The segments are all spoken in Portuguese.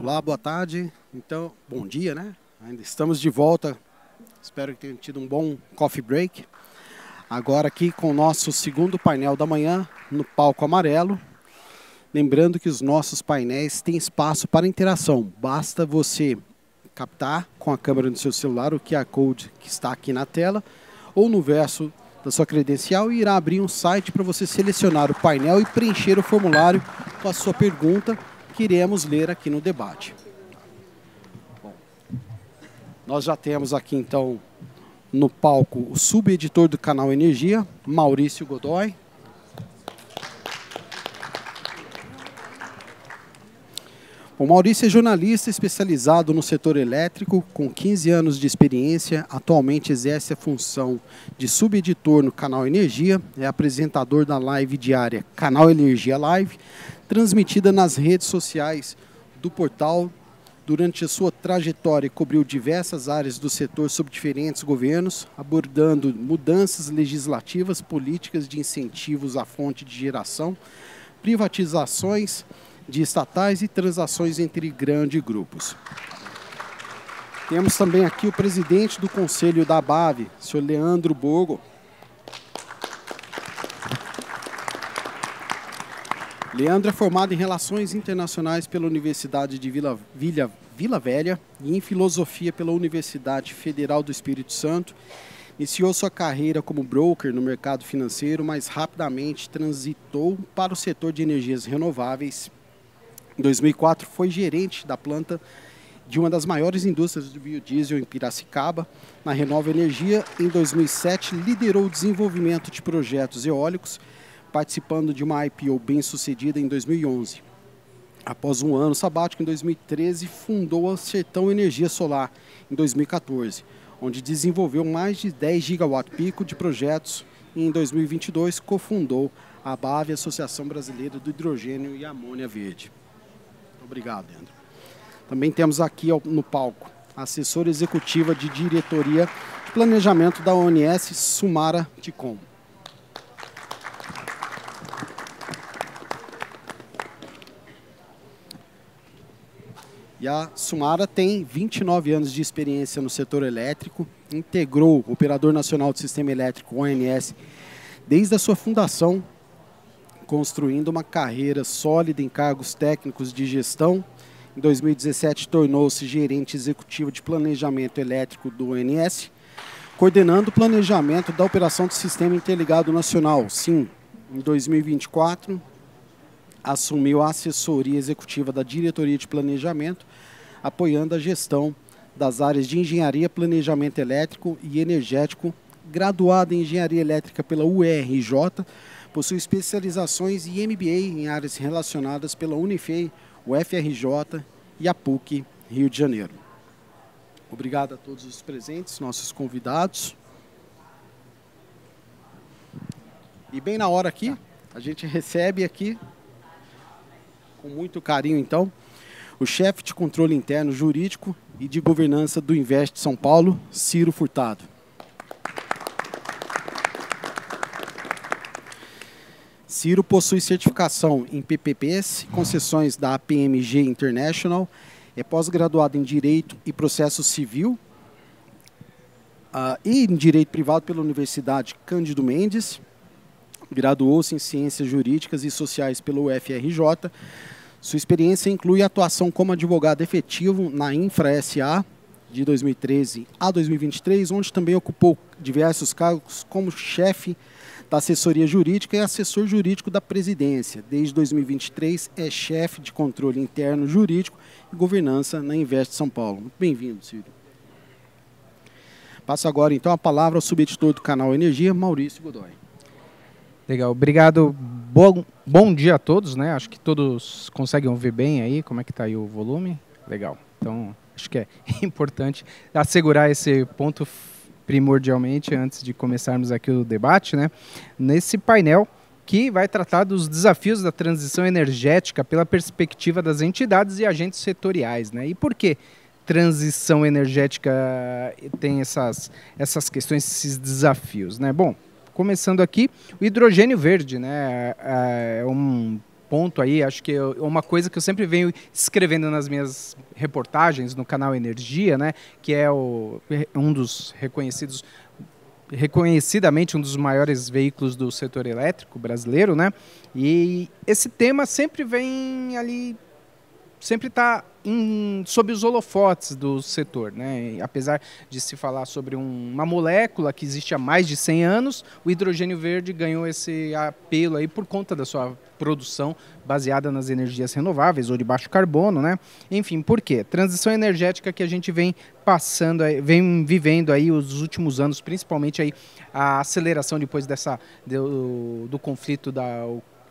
Olá, boa tarde. Então, bom dia, né? Ainda estamos de volta. Espero que tenham tido um bom coffee break. Agora aqui com o nosso segundo painel da manhã no palco amarelo. Lembrando que os nossos painéis têm espaço para interação. Basta você captar com a câmera do seu celular o QR Code que está aqui na tela ou no verso da sua credencial e irá abrir um site para você selecionar o painel e preencher o formulário com a sua pergunta que iremos ler aqui no debate. Bom, nós já temos aqui então no palco o subeditor do canal Energia, Maurício Godoy. O Maurício é jornalista especializado no setor elétrico, com 15 anos de experiência, atualmente exerce a função de subeditor no canal Energia, é apresentador da live diária Canal Energia Live, transmitida nas redes sociais do portal. Durante a sua trajetória, cobriu diversas áreas do setor sob diferentes governos, abordando mudanças legislativas, políticas de incentivos à fonte de geração, privatizações de estatais e transações entre grandes grupos. Temos também aqui o presidente do Conselho da ABAV, senhor Leandro Borgo. Leandro é formado em Relações Internacionais pela Universidade de Vila Velha e em Filosofia pela Universidade Federal do Espírito Santo. Iniciou sua carreira como broker no mercado financeiro, mas rapidamente transitou para o setor de energias renováveis. Em 2004, foi gerente da planta de uma das maiores indústrias do biodiesel em Piracicaba, na Renova Energia. Em 2007, liderou o desenvolvimento de projetos eólicos, participando de uma IPO bem-sucedida em 2011. Após um ano sabático, em 2013, fundou a Sertão Energia Solar, em 2014, onde desenvolveu mais de 10 gigawatt-pico de projetos e, em 2022, cofundou a ABAV, Associação Brasileira do Hidrogênio e Amônia Verde. Obrigado, Leandro. Também temos aqui no palco a assessora executiva de diretoria de planejamento da ONS, Sumara Ticom. E a Sumara tem 29 anos de experiência no setor elétrico, integrou o Operador Nacional do Sistema Elétrico, ONS, desde a sua fundação, construindo uma carreira sólida em cargos técnicos de gestão. Em 2017, tornou-se gerente executivo de planejamento elétrico do ONS, coordenando o planejamento da operação do Sistema Interligado Nacional, SIN. Em 2024, assumiu a assessoria executiva da Diretoria de Planejamento, apoiando a gestão das áreas de Engenharia, Planejamento Elétrico e Energético, graduado em Engenharia Elétrica pela UERJ, possui especializações e MBA em áreas relacionadas pela Unifei, UFRJ e a PUC Rio de Janeiro. Obrigado a todos os presentes, nossos convidados. E bem na hora aqui, a gente recebe aqui, com muito carinho então, o chefe de controle interno jurídico e de governança do Invest São Paulo, Ciro Furtado. Ciro possui certificação em PPPs, concessões da APMG International, é pós-graduado em Direito e Processo Civil e em Direito Privado pela Universidade Cândido Mendes, graduou-se em Ciências Jurídicas e Sociais pela UFRJ. Sua experiência inclui atuação como advogado efetivo na Infra SA de 2013 a 2023, onde também ocupou diversos cargos como chefe da assessoria jurídica e assessor jurídico da presidência. Desde 2023 é chefe de controle interno jurídico e governança na Invest São Paulo. Muito bem-vindo, Ciro. Passo agora então a palavra ao subeditor do canal Energia, Maurício Godoy. Legal, obrigado. Bom dia a todos, né? Acho que todos conseguem ouvir bem aí. Como é que está aí o volume? Legal. Então, acho que é importante assegurar esse ponto primordialmente antes de começarmos aqui o debate, né? Nesse painel que vai tratar dos desafios da transição energética pela perspectiva das entidades e agentes setoriais, né? E por que transição energética tem essas questões, esses desafios, né? Bom, começando aqui, o hidrogênio verde, né? É um ponto aí, acho que é uma coisa que eu sempre venho escrevendo nas minhas reportagens no canal Energia, né, que é um dos reconhecidamente um dos maiores veículos do setor elétrico brasileiro, né? E esse tema sempre vem ali, sempre está sob os holofotes do setor, né? E apesar de se falar sobre uma molécula que existe há mais de 100 anos, o hidrogênio verde ganhou esse apelo aí por conta da sua produção baseada nas energias renováveis ou de baixo carbono, né? Enfim, por quê? Transição energética que a gente vem passando, vem vivendo aí os últimos anos, principalmente aí a aceleração depois do conflito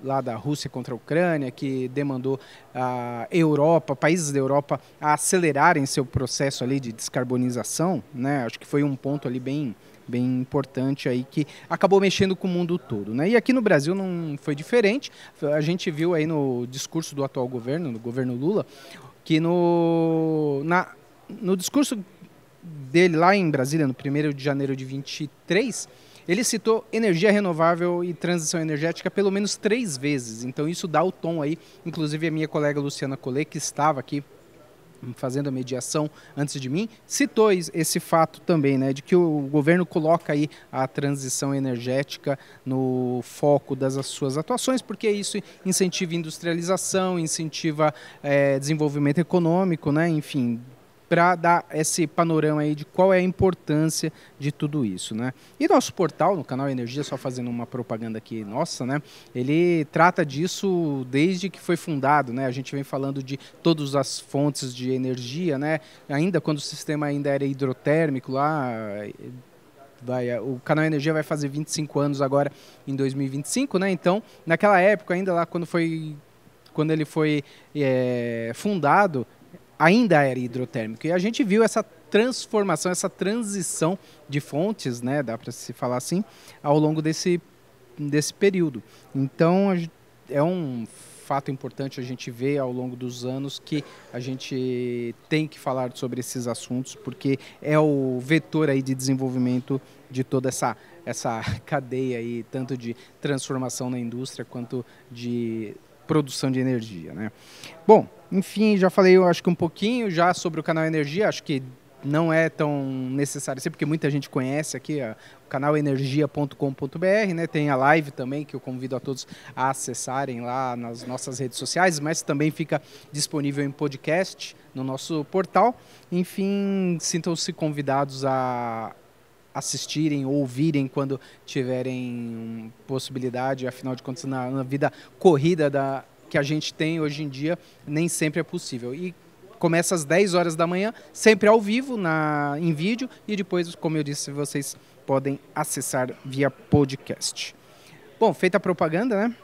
lá da Rússia contra a Ucrânia, que demandou a Europa, países da Europa, a acelerarem seu processo ali de descarbonização, né? Acho que foi um ponto ali bem importante aí que acabou mexendo com o mundo todo, né? E aqui no Brasil não foi diferente. A gente viu aí no discurso do atual governo, do governo Lula, que no discurso dele lá em Brasília, no 1º de janeiro de 23, ele citou energia renovável e transição energética pelo menos 3 vezes. Então isso dá o tom aí. Inclusive a minha colega Luciana Collet, que estava aqui fazendo a mediação antes de mim, citou esse fato também, né, de que o governo coloca aí a transição energética no foco das suas atuações, porque isso incentiva industrialização, incentiva desenvolvimento econômico, né, enfim, para dar esse panorama aí de qual é a importância de tudo isso, né? E nosso portal, no canal Energia, só fazendo uma propaganda aqui nossa, né? Ele trata disso desde que foi fundado, né? A gente vem falando de todas as fontes de energia, né? Ainda quando o sistema ainda era hidrotérmico lá, o canal Energia vai fazer 25 anos agora em 2025, né? Então, naquela época, ainda lá quando ele foi fundado, ainda era hidrotérmico. E a gente viu essa transformação, essa transição de fontes, né, dá para se falar assim, ao longo desse período. Então, é um fato importante a gente ver ao longo dos anos que a gente tem que falar sobre esses assuntos, porque é o vetor aí de desenvolvimento de toda essa cadeia aí, tanto de transformação na indústria quanto de produção de energia, né? Bom, enfim, já falei, eu acho que um pouquinho já sobre o canal Energia, acho que não é tão necessário ser, porque muita gente conhece aqui o canal energia.com.br, né? Tem a live também, que eu convido a todos a acessarem lá nas nossas redes sociais, mas também fica disponível em podcast no nosso portal. Enfim, sintam-se convidados a assistirem ou ouvirem quando tiverem possibilidade. Afinal de contas, na vida corrida que a gente tem hoje em dia, nem sempre é possível. E começa às 10 horas da manhã, sempre ao vivo, em vídeo, e depois, como eu disse, vocês podem acessar via podcast. Bom, feita a propaganda, né?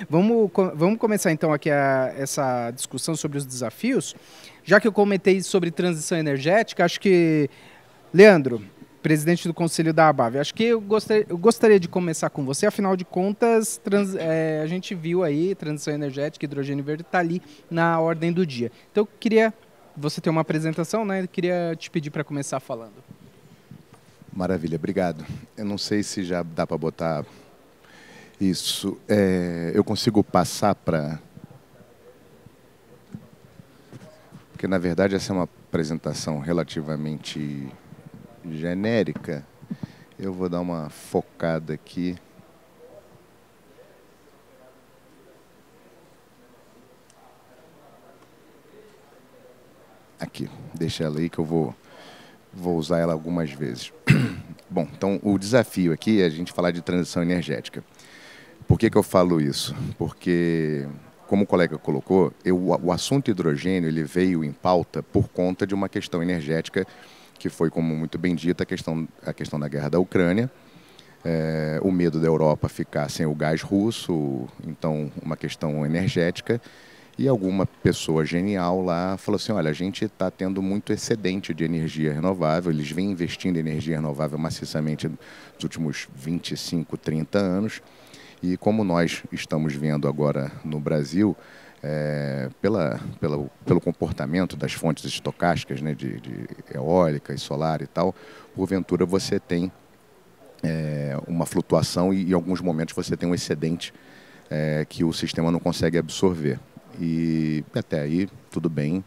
Vamos começar então aqui essa discussão sobre os desafios. Já que eu comentei sobre transição energética, acho que, Leandro, presidente do Conselho da ABAV, acho que eu gostaria de começar com você. Afinal de contas, a gente viu aí transição energética, hidrogênio verde está ali na ordem do dia. Então, você tem uma apresentação, né? Eu queria te pedir para começar falando. Maravilha, obrigado. Eu não sei se já dá para botar isso. Eu consigo passar para... Porque, na verdade, essa é uma apresentação relativamente genérica. Eu vou dar uma focada aqui. Aqui, deixa ela aí que eu vou usar ela algumas vezes. Bom, então o desafio aqui é a gente falar de transição energética. Por que eu falo isso? Porque, como o colega colocou, o assunto hidrogênio ele veio em pauta por conta de uma questão energética que foi, como muito bem dito, a questão da guerra da Ucrânia, o medo da Europa ficar sem o gás russo, então uma questão energética, e alguma pessoa genial lá falou assim, olha, a gente está tendo muito excedente de energia renovável, eles vêm investindo em energia renovável maciçamente nos últimos 25, 30 anos, e como nós estamos vendo agora no Brasil, pelo comportamento das fontes estocásticas, né, de eólica e solar e tal, porventura você tem uma flutuação e em alguns momentos você tem um excedente que o sistema não consegue absorver. E até aí, tudo bem.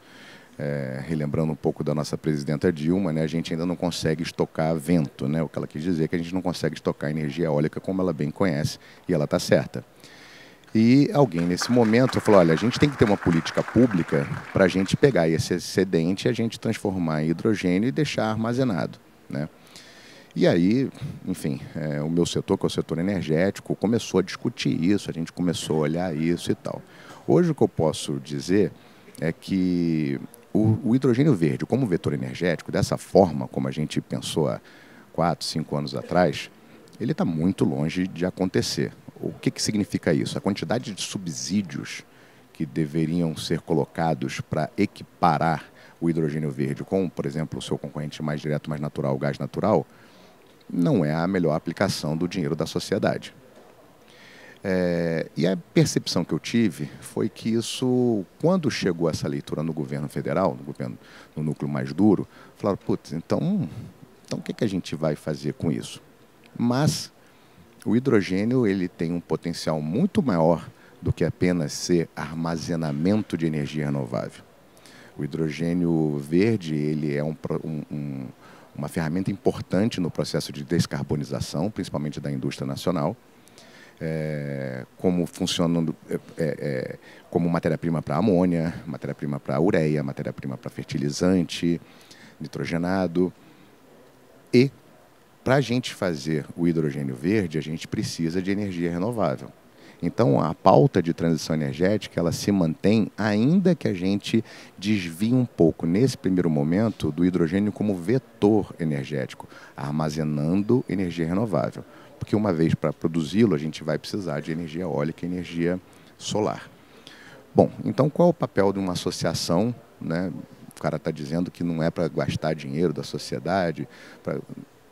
Relembrando um pouco da nossa presidenta Dilma, né, a gente ainda não consegue estocar vento, né? O que ela quis dizer é que a gente não consegue estocar energia eólica como ela bem conhece, e ela está certa. E alguém nesse momento falou, olha, a gente tem que ter uma política pública para a gente pegar esse excedente e a gente transformar em hidrogênio e deixar armazenado, né? E aí, enfim, o meu setor, que é o setor energético, começou a discutir isso, a gente começou a olhar isso e tal. Hoje o que eu posso dizer é que o hidrogênio verde, como vetor energético, dessa forma como a gente pensou há 4, 5 anos atrás, ele está muito longe de acontecer. O que significa isso? A quantidade de subsídios que deveriam ser colocados para equiparar o hidrogênio verde com, por exemplo, o seu concorrente mais direto, mais natural, o gás natural, não é a melhor aplicação do dinheiro da sociedade. E a percepção que eu tive foi que isso, quando chegou essa leitura no governo federal, no núcleo mais duro, falaram, putz, então o que a gente vai fazer com isso? Mas o hidrogênio ele tem um potencial muito maior do que apenas ser armazenamento de energia renovável. O hidrogênio verde ele é uma ferramenta importante no processo de descarbonização, principalmente da indústria nacional, como funcionando como matéria-prima para amônia, matéria-prima para ureia, matéria-prima para fertilizante, nitrogenado. E para a gente fazer o hidrogênio verde, a gente precisa de energia renovável. Então, a pauta de transição energética, ela se mantém, ainda que a gente desvie um pouco, nesse primeiro momento, do hidrogênio como vetor energético, armazenando energia renovável. Porque uma vez para produzi-lo, a gente vai precisar de energia eólica e energia solar. Bom, então qual é o papel de uma associação, né? O cara está dizendo que não é para gastar dinheiro da sociedade.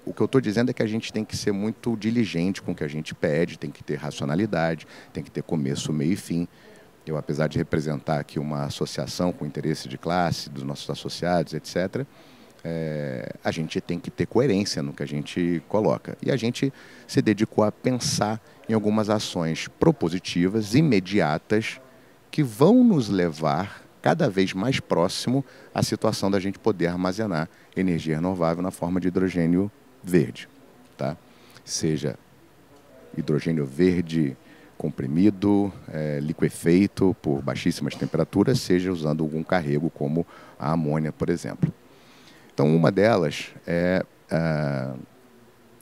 O que eu estou dizendo é que a gente tem que ser muito diligente com o que a gente pede, tem que ter racionalidade, tem que ter começo, meio e fim. Eu, apesar de representar aqui uma associação com interesse de classe, dos nossos associados, etc., a gente tem que ter coerência no que a gente coloca. E a gente se dedicou a pensar em algumas ações propositivas, imediatas, que vão nos levar cada vez mais próximo à situação da gente poder armazenar energia renovável na forma de hidrogênio verde, tá? Seja hidrogênio verde comprimido, liquefeito por baixíssimas temperaturas, seja usando algum carrego como a amônia, por exemplo. Então, uma delas é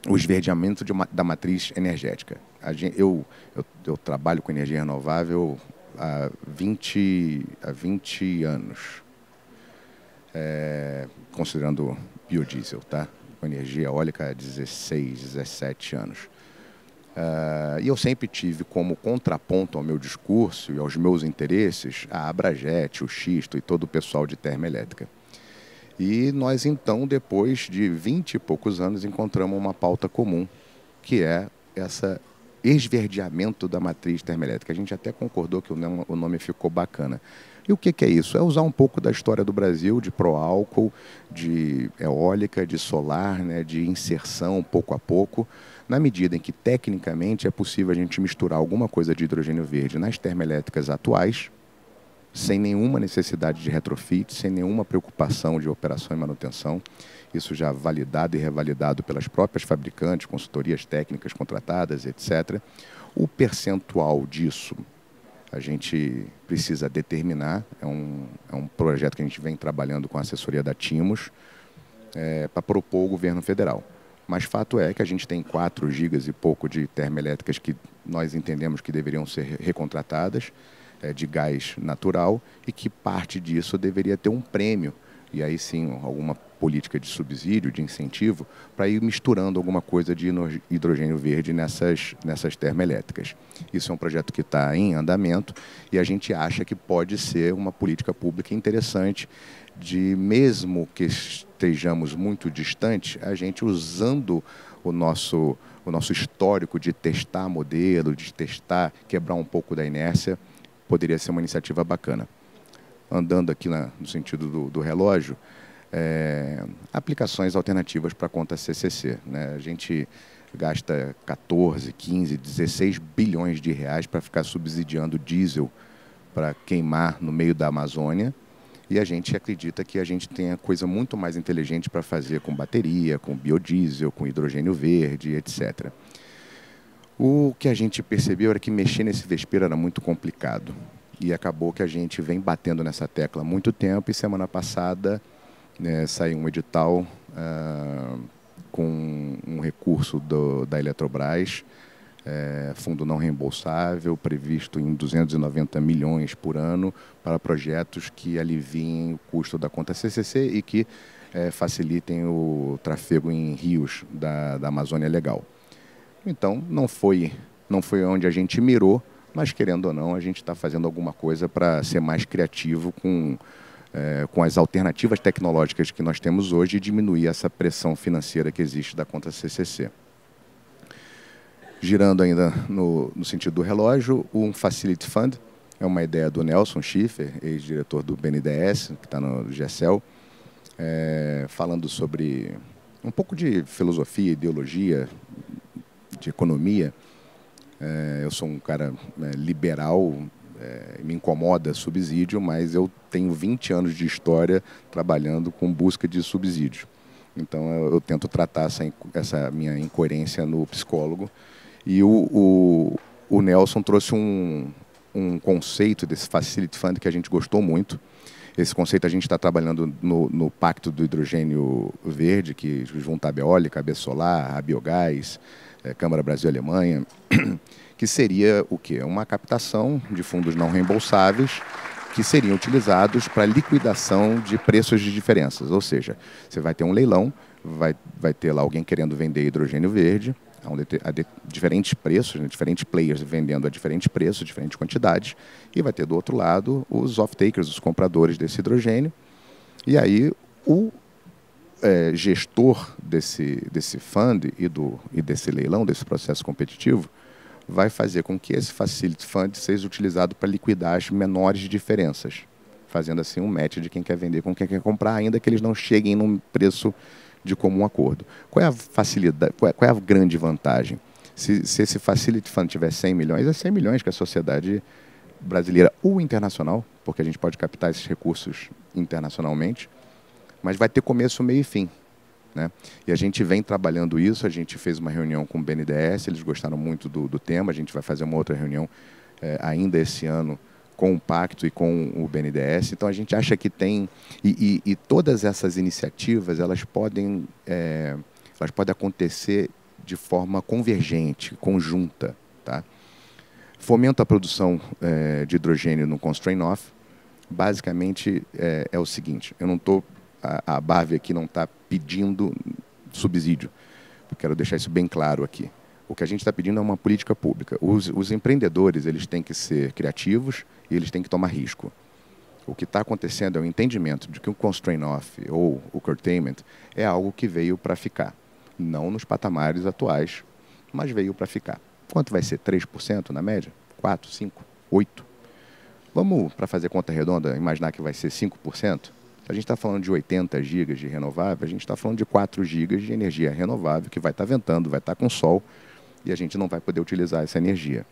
o esverdeamento da matriz energética. Eu trabalho com energia renovável há 20 anos, considerando biodiesel, tá? Com energia eólica há 16, 17 anos. E eu sempre tive como contraponto ao meu discurso e aos meus interesses a Abrajet, o Xisto e todo o pessoal de termoelétrica. E nós, então, depois de 20 e poucos anos, encontramos uma pauta comum, que é esse esverdeamento da matriz termoelétrica. A gente até concordou que o nome ficou bacana. E o que é isso? É usar um pouco da história do Brasil, de pró-álcool, de eólica, de solar, né, de inserção pouco a pouco, na medida em que, tecnicamente, é possível a gente misturar alguma coisa de hidrogênio verde nas termoelétricas atuais, sem nenhuma necessidade de retrofit, sem nenhuma preocupação de operação e manutenção. Isso já validado e revalidado pelas próprias fabricantes, consultorias técnicas contratadas, etc. O percentual disso a gente precisa determinar, é um projeto que a gente vem trabalhando com a assessoria da Timos, para propor ao governo federal. Mas fato é que a gente tem 4 gigas e pouco de termoelétricas que nós entendemos que deveriam ser recontratadas, de gás natural, e que parte disso deveria ter um prêmio, e aí sim alguma política de subsídio, de incentivo, para ir misturando alguma coisa de hidrogênio verde nessas termoelétricas. Isso é um projeto que está em andamento e a gente acha que pode ser uma política pública interessante de, mesmo que estejamos muito distantes, a gente usando o nosso histórico de testar modelo, de testar, quebrar um pouco da inércia, poderia ser uma iniciativa bacana. Andando aqui no sentido do relógio, aplicações alternativas para a conta CCC, né? A gente gasta 14, 15, 16 bilhões de reais para ficar subsidiando diesel para queimar no meio da Amazônia. E a gente acredita que a gente tem coisa muito mais inteligente para fazer com bateria, com biodiesel, com hidrogênio verde, etc. O que a gente percebeu era que mexer nesse vespeiro era muito complicado. E acabou que a gente vem batendo nessa tecla há muito tempo e semana passada saiu um edital com um recurso da Eletrobras, fundo não reembolsável, previsto em 290 milhões por ano para projetos que aliviem o custo da conta CCC e que facilitem o trafego em rios da Amazônia Legal. Então, não foi onde a gente mirou, mas, querendo ou não, a gente está fazendo alguma coisa para ser mais criativo com as alternativas tecnológicas que nós temos hoje e diminuir essa pressão financeira que existe da conta CCC. Girando ainda no sentido do relógio, um Facility Fund é uma ideia do Nelson Schiffer, ex-diretor do BNDES, que está no GECEL, falando sobre um pouco de filosofia, ideologia, de economia. Eu sou um cara liberal, me incomoda subsídio, mas eu tenho 20 anos de história trabalhando com busca de subsídio. Então eu tento tratar essa minha incoerência no psicólogo. E o Nelson trouxe um conceito desse Facility Fund que a gente gostou muito. Esse conceito a gente está trabalhando no Pacto do Hidrogênio Verde, que junta a eólica, a solar, a biogás, Câmara Brasil-Alemanha, que seria o quê? Uma captação de fundos não reembolsáveis que seriam utilizados para liquidação de preços de diferenças. Ou seja, você vai ter um leilão, vai ter lá alguém querendo vender hidrogênio verde, a diferentes preços, né, diferentes players vendendo a diferentes preços, diferentes quantidades, e vai ter do outro lado os off-takers, os compradores desse hidrogênio. E aí o gestor desse fund e desse leilão, desse processo competitivo, vai fazer com que esse Facility Fund seja utilizado para liquidar as menores diferenças, fazendo assim um match de quem quer vender com quem quer comprar, ainda que eles não cheguem num preço de comum acordo. Qual é a facilidade, qual é a grande vantagem? Se esse Facility Fund tiver 100 milhões, é 100 milhões que a sociedade brasileira ou internacional, porque a gente pode captar esses recursos internacionalmente, mas vai ter começo, meio e fim, né? E a gente vem trabalhando isso, a gente fez uma reunião com o BNDES, eles gostaram muito do tema, a gente vai fazer uma outra reunião ainda esse ano com o Pacto e com o BNDES. Então a gente acha que tem, e todas essas iniciativas, elas podem acontecer de forma convergente, conjunta, tá? Fomenta a produção de hidrogênio no Constraint Off. Basicamente é o seguinte, eu não estou, a BARV aqui não está pedindo subsídio, eu quero deixar isso bem claro aqui. O que a gente está pedindo é uma política pública. Os empreendedores, eles têm que ser criativos e eles têm que tomar risco. O que está acontecendo é o entendimento de que o constraint off ou o curtailment é algo que veio para ficar. Não nos patamares atuais, mas veio para ficar. Quanto vai ser? 3% na média? 4%, 5%, 8%? Vamos, para fazer conta redonda, imaginar que vai ser 5%? A gente está falando de 80 gigas de renovável, a gente está falando de 4 gigas de energia renovável que vai estar ventando, vai estar com sol, e a gente não vai poder utilizar essa energia.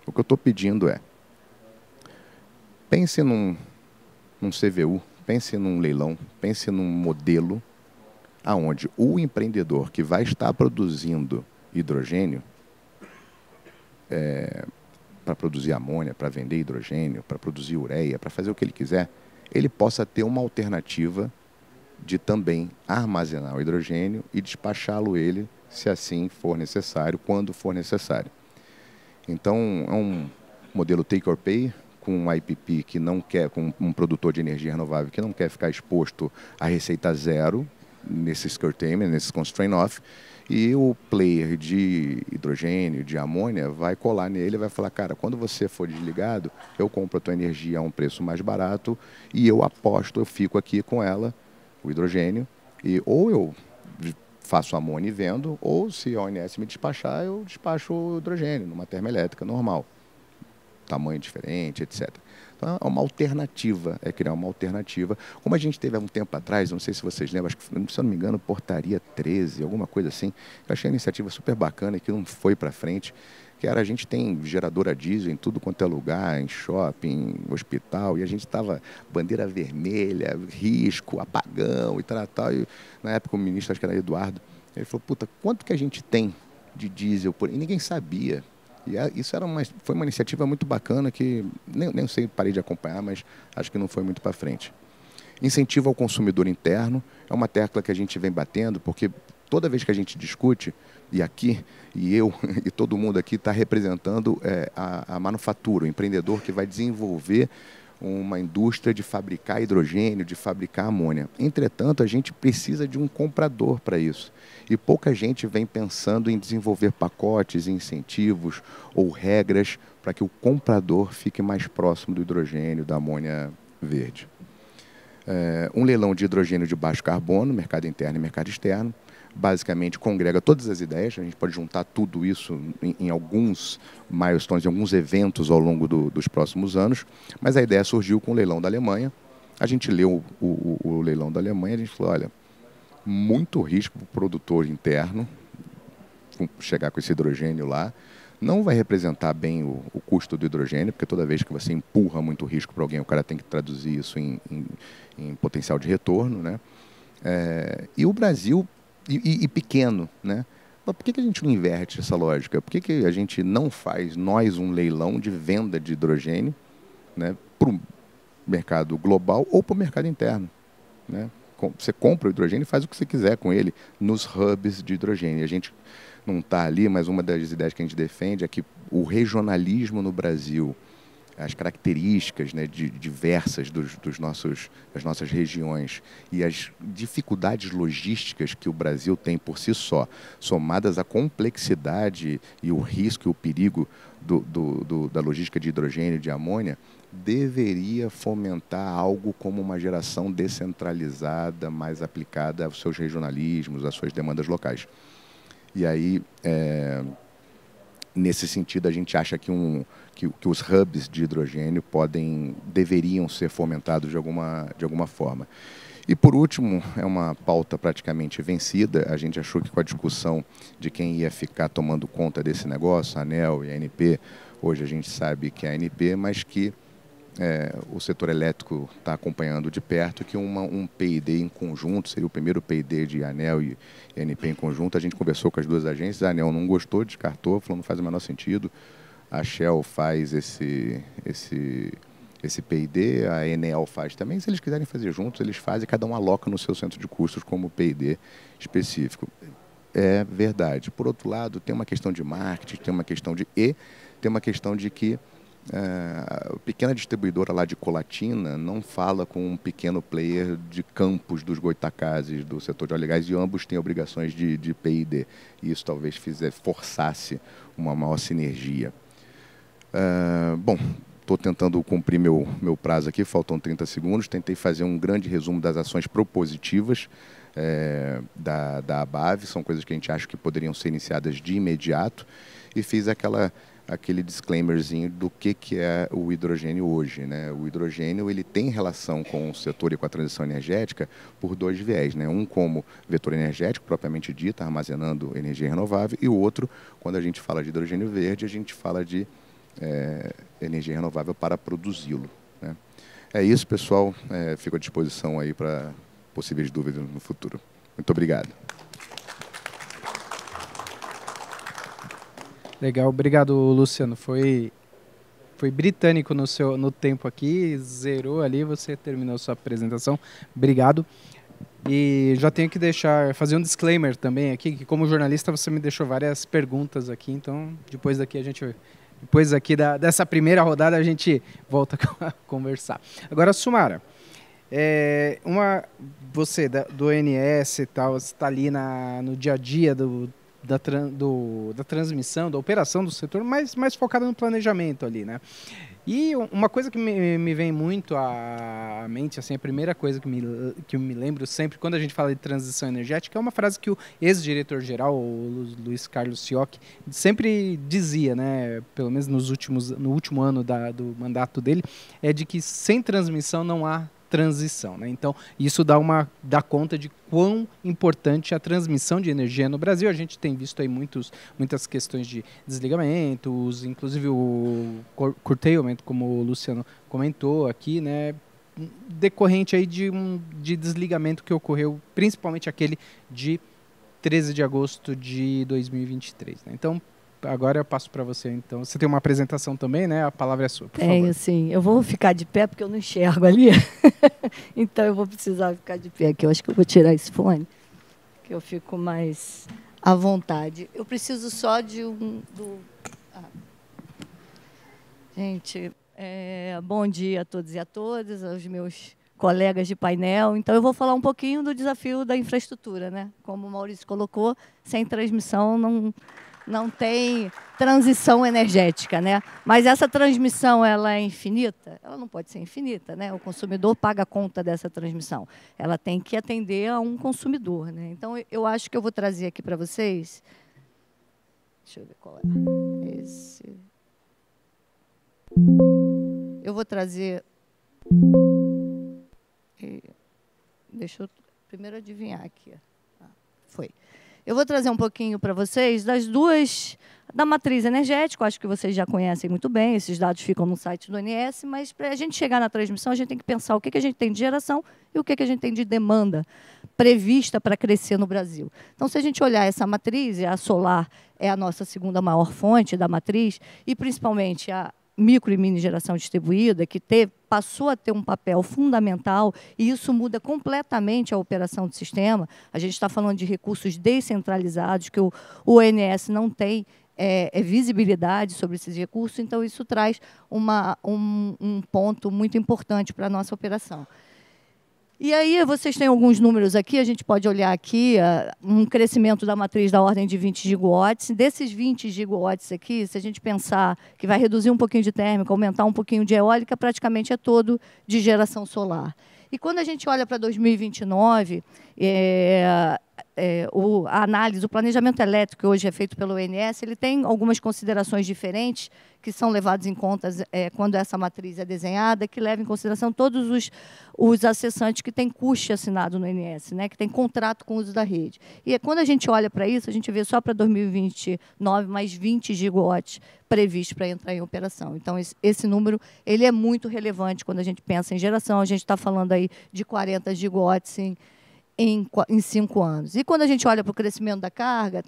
O que eu estou pedindo é, pense num CVU, pense num leilão, pense num modelo aonde o empreendedor que vai estar produzindo hidrogênio, para produzir amônia, para vender hidrogênio, para produzir ureia, para fazer o que ele quiser, ele possa ter uma alternativa de também armazenar o hidrogênio e despachá-lo ele, se assim for necessário, quando for necessário. Então, é um modelo take or pay, com um IPP que não quer, com um produtor de energia renovável que não quer ficar exposto a receita zero nesses curtailment, nesses constraint off, e o player de hidrogênio, de amônia, vai colar nele e vai falar, cara, quando você for desligado, eu compro a tua energia a um preço mais barato e eu aposto, eu fico aqui com ela, o hidrogênio, e ou eu faço amônia e vendo, ou se a ONS me despachar, eu despacho o hidrogênio numa termoelétrica normal. tamanho diferente, etc. Então, é uma alternativa, é criar uma alternativa. Como a gente teve há um tempo atrás, não sei se vocês lembram, acho que, se eu não me engano, Portaria 13, alguma coisa assim. Eu achei a iniciativa super bacana e que não foi para frente, que era, a gente tem gerador a diesel em tudo quanto é lugar, em shopping, hospital, e a gente estava bandeira vermelha, risco, apagão e tal. E, na época, o ministro, acho que era Eduardo, ele falou, puta, quanto que a gente tem de diesel? E ninguém sabia. E isso foi uma iniciativa muito bacana que nem sei, parei de acompanhar, mas acho que não foi muito para frente. Incentivo ao consumidor interno é uma tecla que a gente vem batendo, porque toda vez que a gente discute, e aqui, e eu, e todo mundo aqui está representando a manufatura, o empreendedor que vai desenvolver uma indústria de fabricar hidrogênio, de fabricar amônia. Entretanto, a gente precisa de um comprador para isso. E pouca gente vem pensando em desenvolver pacotes, incentivos ou regras para que o comprador fique mais próximo do hidrogênio, da amônia verde. Um leilão de hidrogênio de baixo carbono, mercado interno e mercado externo, basicamente congrega todas as ideias, a gente pode juntar tudo isso em alguns milestones, em alguns eventos ao longo dos próximos anos, mas a ideia surgiu com o leilão da Alemanha. A gente leu o leilão da Alemanha e a gente falou, olha, muito risco para o produtor interno chegar com esse hidrogênio lá, não vai representar bem o custo do hidrogênio, porque toda vez que você empurra muito risco para alguém, o cara tem que traduzir isso em potencial de retorno, né? E o Brasil, e pequeno, né? Mas por que a gente não inverte essa lógica? Por que a gente não faz, nós, um leilão de venda de hidrogênio, né, para o mercado global ou para o mercado interno, né? Você compra o hidrogênio e faz o que você quiser com ele nos hubs de hidrogênio. A gente não está ali, mas uma das ideias que a gente defende é que o regionalismo no Brasil, as características, né, diversas das nossas regiões e as dificuldades logísticas que o Brasil tem por si só, somadas à complexidade e o risco e o perigo da logística de hidrogênio e de amônia, deveria fomentar algo como uma geração descentralizada, mais aplicada aos seus regionalismos, às suas demandas locais. E aí, nesse sentido, a gente acha que os hubs de hidrogênio deveriam ser fomentados de alguma forma. E, por último, é uma pauta praticamente vencida. A gente achou que com a discussão de quem ia ficar tomando conta desse negócio, a ANEEL e a ANP, hoje a gente sabe que é a ANP, mas que o setor elétrico está acompanhando de perto, que um P&D em conjunto, seria o primeiro P&D de ANEEL e ANP em conjunto. A gente conversou com as duas agências, a ANEEL não gostou, descartou, falou que não faz o menor sentido. A Shell faz esse P&D, a Enel faz também. Se eles quiserem fazer juntos, eles fazem, cada um aloca no seu centro de custos como P&D específico. É verdade. Por outro lado, tem uma questão de marketing, tem uma questão de que a pequena distribuidora lá de Colatina não fala com um pequeno player de Campos dos Goitacazes do setor de óleo e gás, e ambos têm obrigações de P&D. E isso talvez forçasse uma maior sinergia. Bom, estou tentando cumprir meu prazo aqui, faltam 30 segundos. Tentei fazer um grande resumo das ações propositivas da ABAV, são coisas que a gente acha que poderiam ser iniciadas de imediato, e fiz aquele disclaimerzinho do que é o hidrogênio hoje, né? O hidrogênio ele tem relação com o setor e com a transição energética por dois viés, né? Um como vetor energético, propriamente dito, armazenando energia renovável, e o outro, quando a gente fala de hidrogênio verde, a gente fala de energia renovável para produzi-lo, né? É isso, pessoal. Fico à disposição aí para possíveis dúvidas no futuro. Muito obrigado. Legal, obrigado, Luciano. Foi britânico no tempo aqui, zerou ali, você terminou sua apresentação. Obrigado. E já tenho que fazer um disclaimer também aqui, que como jornalista você me deixou várias perguntas aqui, então depois dessa primeira rodada a gente volta a conversar. Agora, Sumara, você do ONS e tal, você está ali no dia a dia da transmissão, da operação do setor, mais focada no planejamento ali, né? E uma coisa que me vem muito à mente, assim, a primeira coisa que eu me lembro sempre, quando a gente fala de transição energética, é uma frase que o ex-diretor-geral, o Luiz Carlos Siocchi, sempre dizia, né, pelo menos no último ano do mandato dele, é de que sem transmissão não há transição, né? Então, isso dá conta de quão importante é a transmissão de energia no Brasil. A gente tem visto aí muitas questões de desligamentos, inclusive o curtailment, como o Luciano comentou aqui, né? Decorrente aí de desligamento que ocorreu, principalmente aquele de 13 de agosto de 2023, né? Então, agora eu passo para você. Então, você tem uma apresentação também, né? A palavra é sua, por favor. Tenho, sim. Eu vou ficar de pé porque eu não enxergo ali. Então, eu vou precisar ficar de pé aqui. Eu acho que eu vou tirar esse fone, que eu fico mais à vontade. Eu preciso só de Gente, bom dia a todos e a todas, aos meus colegas de painel. Então, eu vou falar um pouquinho do desafio da infraestrutura, né? Como o Maurício colocou, sem transmissão não tem transição energética, né? Mas essa transmissão, ela é infinita? Ela não pode ser infinita, né? O consumidor paga a conta dessa transmissão. Ela tem que atender a um consumidor, né? Então, eu acho que eu vou trazer aqui para vocês... Deixa eu ver qual é. Esse... Eu vou trazer... Deixa eu primeiro adivinhar aqui. Foi. Eu vou trazer um pouquinho para vocês da matriz energética, acho que vocês já conhecem muito bem, esses dados ficam no site do ONS, mas para a gente chegar na transmissão, a gente tem que pensar o que a gente tem de geração e o que a gente tem de demanda prevista para crescer no Brasil. Então, se a gente olhar essa matriz, a solar é a nossa segunda maior fonte da matriz, e principalmente a micro e mini geração distribuída, que passou a ter um papel fundamental, e isso muda completamente a operação do sistema. A gente está falando de recursos descentralizados, que o ONS não tem visibilidade sobre esses recursos, então isso traz um ponto muito importante para a nossa operação. E aí, vocês têm alguns números aqui, a gente pode olhar aqui, um crescimento da matriz da ordem de 20 gigawatts. Desses 20 gigawatts aqui, se a gente pensar que vai reduzir um pouquinho de térmica, aumentar um pouquinho de eólica, praticamente é todo de geração solar. E quando a gente olha para 2029, a análise, o planejamento elétrico que hoje é feito pelo ONS, ele tem algumas considerações diferentes que são levadas em conta quando essa matriz é desenhada, que leva em consideração todos os acessantes que têm custo assinado no ONS, né, que tem contrato com o uso da rede. E quando a gente olha para isso, a gente vê só para 2029 mais 20 gigawatts previstos para entrar em operação. Então, esse número ele é muito relevante quando a gente pensa em geração. A gente está falando aí de 40 gigawatts em 5 anos. E quando a gente olha para o crescimento da carga,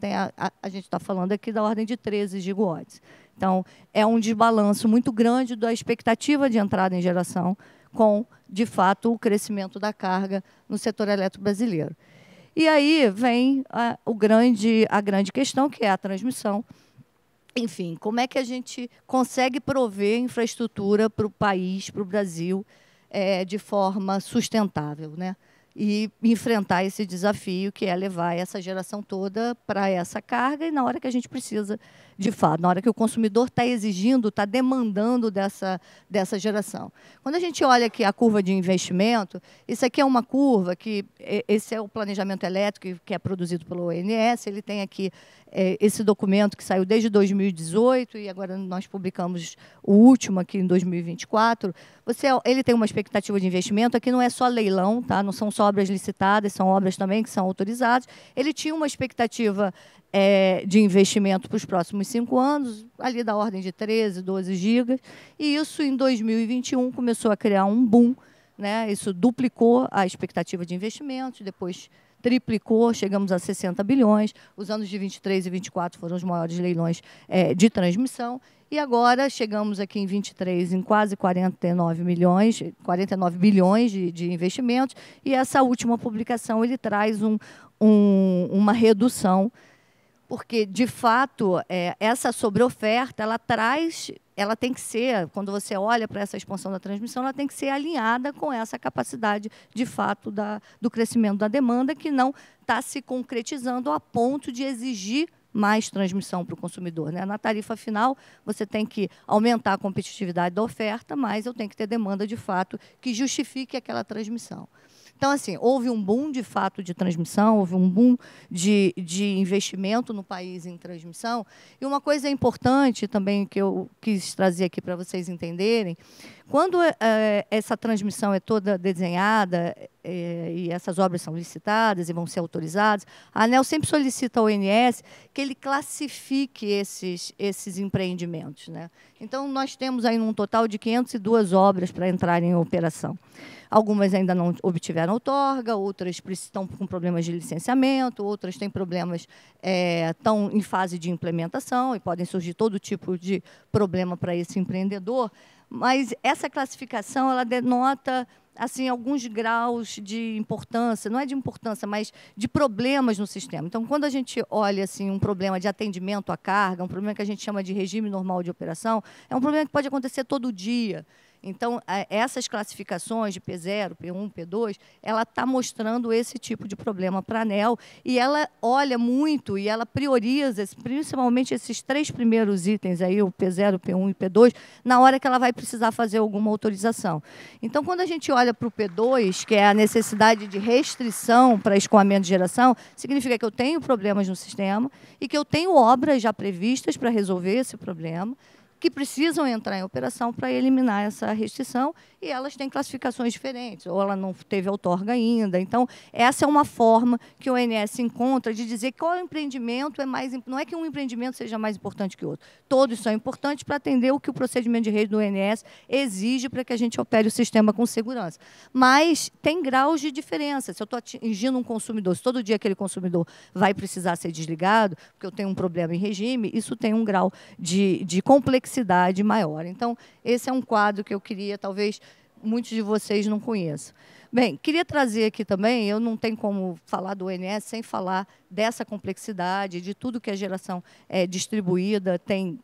a gente está falando aqui da ordem de 13 gigawatts. Então, é um desbalanço muito grande da expectativa de entrada em geração com, de fato, o crescimento da carga no setor elétrico brasileiro. E aí vem a grande questão, que é a transmissão. Enfim, como é que a gente consegue prover infraestrutura para o país, para o Brasil, de forma sustentável, né? E enfrentar esse desafio, que é levar essa geração toda para essa carga, e na hora que a gente precisa, de fato, na hora que o consumidor está exigindo, está demandando dessa geração. Quando a gente olha aqui a curva de investimento, isso aqui é uma curva que, esse é o planejamento elétrico que é produzido pelo ONS, ele tem aqui esse documento que saiu desde 2018, e agora nós publicamos o último aqui em 2024. Ele tem uma expectativa de investimento, aqui não é só leilão, tá? Não são só obras licitadas, são obras também que são autorizadas. Ele tinha uma expectativa de investimento para os próximos 5 anos, ali da ordem de 13, 12 gigas, e isso em 2021 começou a criar um boom, né? Isso duplicou a expectativa de investimentos, depois triplicou, chegamos a 60 bilhões. Os anos de 23 e 24 foram os maiores leilões de transmissão. E agora chegamos aqui em 23 em quase 49 bilhões de investimentos. E essa última publicação ele traz uma redução, porque, de fato, essa sobreoferta, ela tem que ser, quando você olha para essa expansão da transmissão, ela tem que ser alinhada com essa capacidade, de fato, do crescimento da demanda, que não está se concretizando a ponto de exigir mais transmissão para o consumidor, né? Na tarifa final, você tem que aumentar a competitividade da oferta, mas eu tenho que ter demanda de fato que justifique aquela transmissão. Então, assim, houve um boom, de fato, de transmissão, houve um boom de investimento no país em transmissão. E uma coisa importante também que eu quis trazer aqui para vocês entenderem, quando essa transmissão é toda desenhada e essas obras são licitadas e vão ser autorizadas, a ANEEL sempre solicita ao ONS que ele classifique esses empreendimentos, né? Então, nós temos aí um total de 502 obras para entrarem em operação. Algumas ainda não obtiveram outorga, outras estão com problemas de licenciamento, outras têm problemas, estão em fase de implementação e podem surgir todo tipo de problema para esse empreendedor. Mas essa classificação ela denota assim, alguns graus de importância, não é de importância, mas de problemas no sistema. Então, quando a gente olha assim, um problema de atendimento à carga, um problema que a gente chama de regime normal de operação, é um problema que pode acontecer todo dia. Então, essas classificações de P0, P1, P2, ela está mostrando esse tipo de problema para a ANEEL e ela olha muito e ela prioriza, principalmente esses 3 primeiros itens, aí, o P0, P1 e P2, na hora que ela vai precisar fazer alguma autorização. Então, quando a gente olha para o P2, que é a necessidade de restrição para escoamento de geração, significa que eu tenho problemas no sistema e que eu tenho obras já previstas para resolver esse problema, que precisam entrar em operação para eliminar essa restrição, e elas têm classificações diferentes, ou ela não teve outorga ainda. Então, essa é uma forma que o ONS encontra de dizer qual empreendimento é mais... Não é que um empreendimento seja mais importante que o outro. Todos são importantes para atender o que o procedimento de rede do ONS exige para que a gente opere o sistema com segurança. Mas tem graus de diferença. Se eu estou atingindo um consumidor, se todo dia aquele consumidor vai precisar ser desligado, porque eu tenho um problema em regime, isso tem um grau de complexidade maior. Então, esse é um quadro que eu queria, talvez, muitos de vocês não conheçam. Bem, queria trazer aqui também, eu não tenho como falar do ONS sem falar dessa complexidade, de tudo que a geração distribuída tem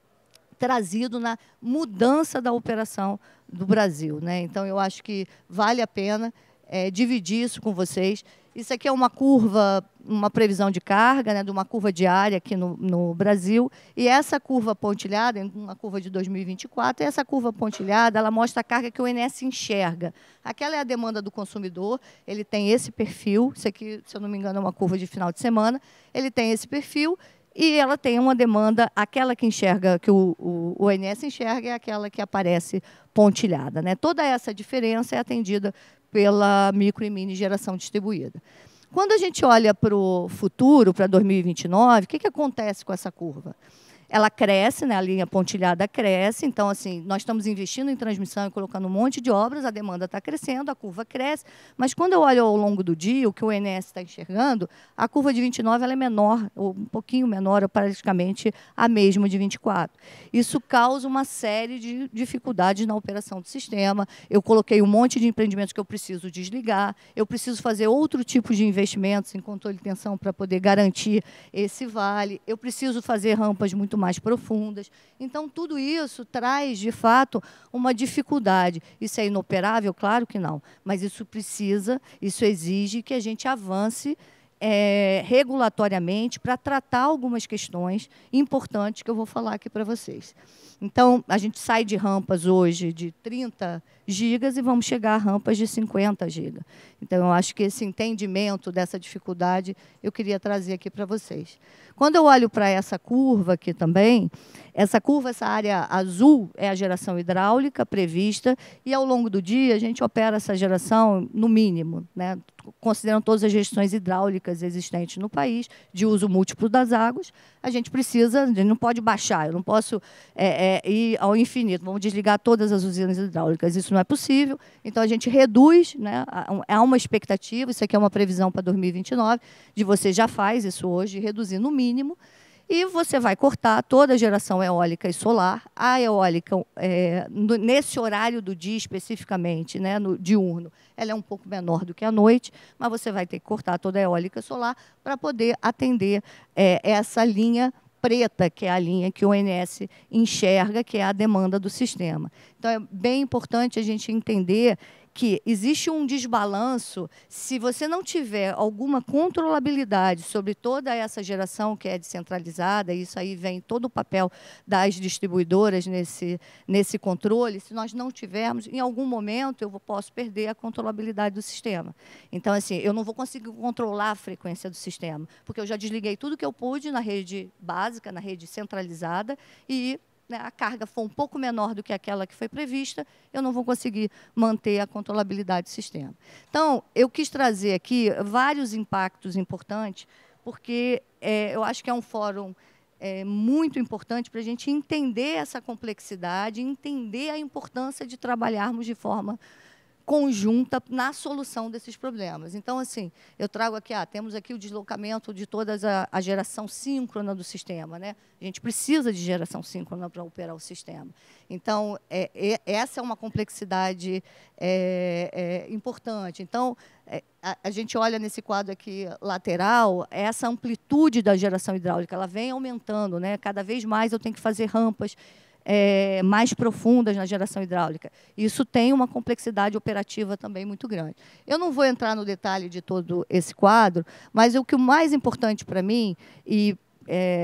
trazido na mudança da operação do Brasil, né? Então, eu acho que vale a pena dividir isso com vocês. Isso aqui é uma curva, uma previsão de carga, né, de uma curva diária aqui no Brasil. E essa curva pontilhada, uma curva de 2024, e essa curva pontilhada, ela mostra a carga que o ONS enxerga. Aquela é a demanda do consumidor, ele tem esse perfil, isso aqui, se eu não me engano, é uma curva de final de semana, ele tem esse perfil e ela tem uma demanda, aquela que enxerga, que o ONS enxerga, é aquela que aparece pontilhada, né? Toda essa diferença é atendida pela micro e mini geração distribuída. Quando a gente olha para o futuro, para 2029, o que acontece com essa curva? Ela cresce, né, a linha pontilhada cresce, então, assim, nós estamos investindo em transmissão e colocando um monte de obras, a demanda está crescendo, a curva cresce, mas quando eu olho ao longo do dia, o que o ONS está enxergando, a curva de 29 ela é menor, ou um pouquinho menor, ou praticamente a mesma de 24. Isso causa uma série de dificuldades na operação do sistema. Eu coloquei um monte de empreendimentos que eu preciso desligar, eu preciso fazer outro tipo de investimentos em controle de tensão para poder garantir esse vale, eu preciso fazer rampas muito mais profundas. Então, tudo isso traz, de fato, uma dificuldade. Isso é inoperável? Claro que não. Mas isso exige que a gente avance regulatoriamente para tratar algumas questões importantes que eu vou falar aqui para vocês. Então, a gente sai de rampas hoje de 30 gigas e vamos chegar a rampas de 50 gigas. Então, eu acho que esse entendimento dessa dificuldade eu queria trazer aqui para vocês. Quando eu olho para essa curva aqui também, essa área azul é a geração hidráulica prevista e, ao longo do dia, a gente opera essa geração no mínimo, né? Considerando todas as gestões hidráulicas existentes no país, de uso múltiplo das águas, a gente não pode baixar, eu não posso ir ao infinito, vamos desligar todas as usinas hidráulicas, isso não é possível, então a gente reduz, né, há uma expectativa, isso aqui é uma previsão para 2029, de você já faz isso hoje, reduzir no mínimo, e você vai cortar toda a geração eólica e solar. A eólica, nesse horário do dia especificamente, né, no diurno, ela é um pouco menor do que à noite, mas você vai ter que cortar toda a eólica e solar para poder atender essa linha preta, que é a linha que o ONS enxerga, que é a demanda do sistema. Então, é bem importante a gente entender que existe um desbalanço se você não tiver alguma controlabilidade sobre toda essa geração que é descentralizada, e isso aí vem todo o papel das distribuidoras nesse controle. Se nós não tivermos, em algum momento eu posso perder a controlabilidade do sistema. Então, assim, eu não vou conseguir controlar a frequência do sistema, porque eu já desliguei tudo que eu pude na rede básica, na rede centralizada, e a carga for um pouco menor do que aquela que foi prevista, eu não vou conseguir manter a controlabilidade do sistema. Então, eu quis trazer aqui vários impactos importantes, porque eu acho que é um fórum muito importante para a gente entender essa complexidade, entender a importância de trabalharmos de forma conjunta na solução desses problemas. Então, assim, eu trago aqui, temos aqui o deslocamento de toda a geração síncrona do sistema, né? A gente precisa de geração síncrona para operar o sistema. Então, essa é uma complexidade importante. Então, a gente olha nesse quadro aqui lateral, essa amplitude da geração hidráulica, ela vem aumentando, né? Cada vez mais eu tenho que fazer rampas mais profundas na geração hidráulica. Isso tem uma complexidade operativa também muito grande. Eu não vou entrar no detalhe de todo esse quadro, mas o que o mais importante para mim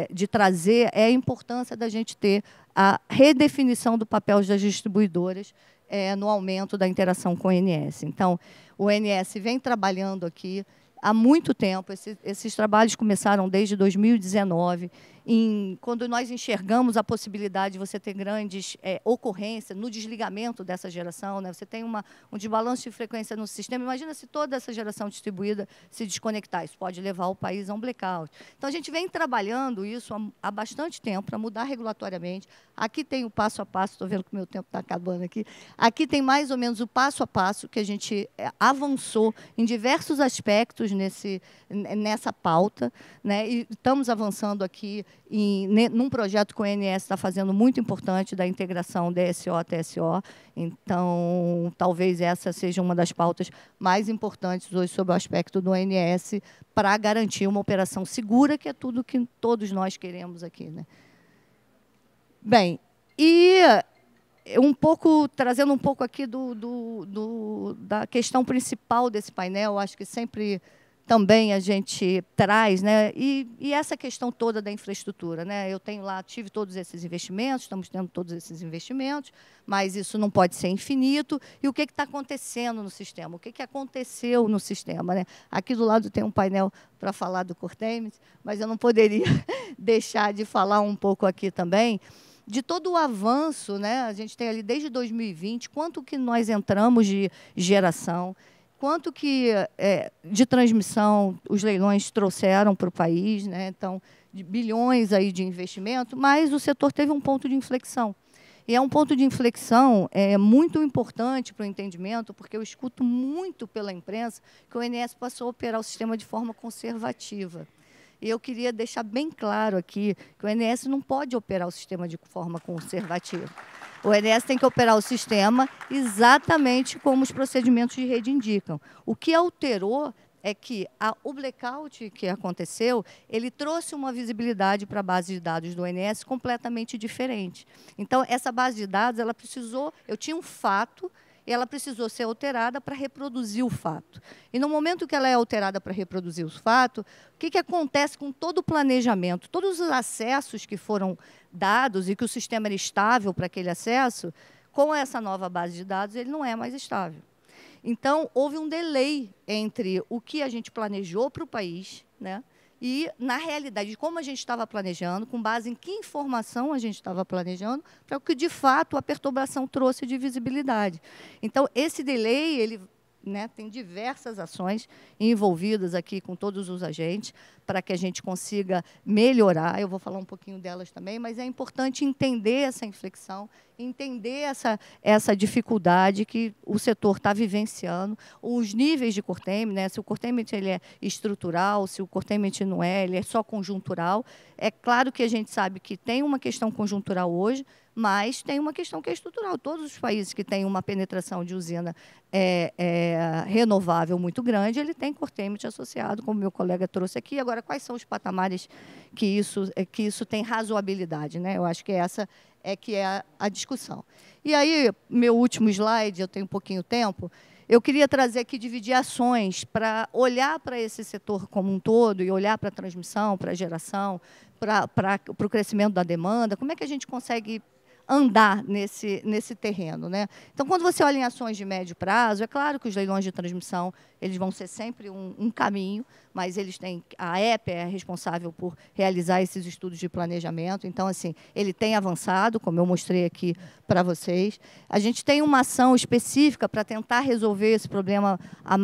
de trazer é a importância da gente ter a redefinição do papel das distribuidoras no aumento da interação com o ONS. Então, o ONS vem trabalhando aqui há muito tempo. Esses trabalhos começaram desde 2019, quando nós enxergamos a possibilidade de você ter grandes ocorrências no desligamento dessa geração, né? Você tem um desbalanço de frequência no sistema. Imagina se toda essa geração distribuída se desconectar. Isso pode levar o país a um blackout. Então, a gente vem trabalhando isso há bastante tempo para mudar regulatoriamente. Aqui tem o passo a passo, estou vendo que o meu tempo está acabando aqui. Aqui tem mais ou menos o passo a passo que a gente avançou em diversos aspectos nessa pauta, né? E estamos avançando aqui num projeto que o ONS está fazendo muito importante da integração DSO-TSO. Então, talvez essa seja uma das pautas mais importantes hoje sobre o aspecto do ONS para garantir uma operação segura, que é tudo que todos nós queremos aqui, né? Bem, e trazendo um pouco aqui da questão principal desse painel, acho que sempre também a gente traz, né? E essa questão toda da infraestrutura, né? Eu tive todos esses investimentos, estamos tendo todos esses investimentos, mas isso não pode ser infinito. E o que está acontecendo no sistema? O que aconteceu no sistema, né? Aqui do lado tem um painel para falar do Cortêmis, mas eu não poderia deixar de falar um pouco aqui também de todo o avanço, né? A gente tem ali desde 2020, quanto que nós entramos de geração, quanto que de transmissão os leilões trouxeram para o país, né? Então, de bilhões aí de investimento, mas o setor teve um ponto de inflexão. E é um ponto de inflexão muito importante para o entendimento, porque eu escuto muito pela imprensa que o ONS passou a operar o sistema de forma conservativa. E eu queria deixar bem claro aqui que o ONS não pode operar o sistema de forma conservativa. O ONS tem que operar o sistema exatamente como os procedimentos de rede indicam. O que alterou é que o blackout que aconteceu, ele trouxe uma visibilidade para a base de dados do ONS completamente diferente. Então, essa base de dados, eu tinha um fato, e ela precisou ser alterada para reproduzir o fato. E no momento que ela é alterada para reproduzir o fato, o que acontece com todo o planejamento? Todos os acessos que foram dados e que o sistema era estável para aquele acesso, com essa nova base de dados, ele não é mais estável. Então, houve um delay entre o que a gente planejou para o país, né, e, na realidade, como a gente estava planejando, com base em que informação a gente estava planejando, para o que, de fato, a perturbação trouxe de visibilidade. Então, esse delay, ele, né, tem diversas ações envolvidas aqui com todos os agentes para que a gente consiga melhorar. Eu vou falar um pouquinho delas também, mas é importante entender essa inflexão, entender essa dificuldade que o setor está vivenciando, os níveis de containment, né? Se o containment ele é estrutural, se o containment não é, ele é só conjuntural. É claro que a gente sabe que tem uma questão conjuntural hoje, mas tem uma questão que é estrutural. Todos os países que têm uma penetração de usina renovável muito grande, ele tem containment associado, como meu colega trouxe aqui. Agora, quais são os patamares que isso tem razoabilidade, né? Eu acho que essa é a discussão. E aí, meu último slide, eu tenho um pouquinho de tempo, eu queria trazer aqui, dividir ações para olhar para esse setor como um todo e olhar para a transmissão, para a geração, para o crescimento da demanda. Como é que a gente consegue andar nesse terreno, né? Então, quando você olha em ações de médio prazo, é claro que os leilões de transmissão eles vão ser sempre um caminho, mas eles têm, a EP é responsável por realizar esses estudos de planejamento. Então, assim, ele tem avançado, como eu mostrei aqui para vocês. A gente tem uma ação específica para tentar resolver esse problema a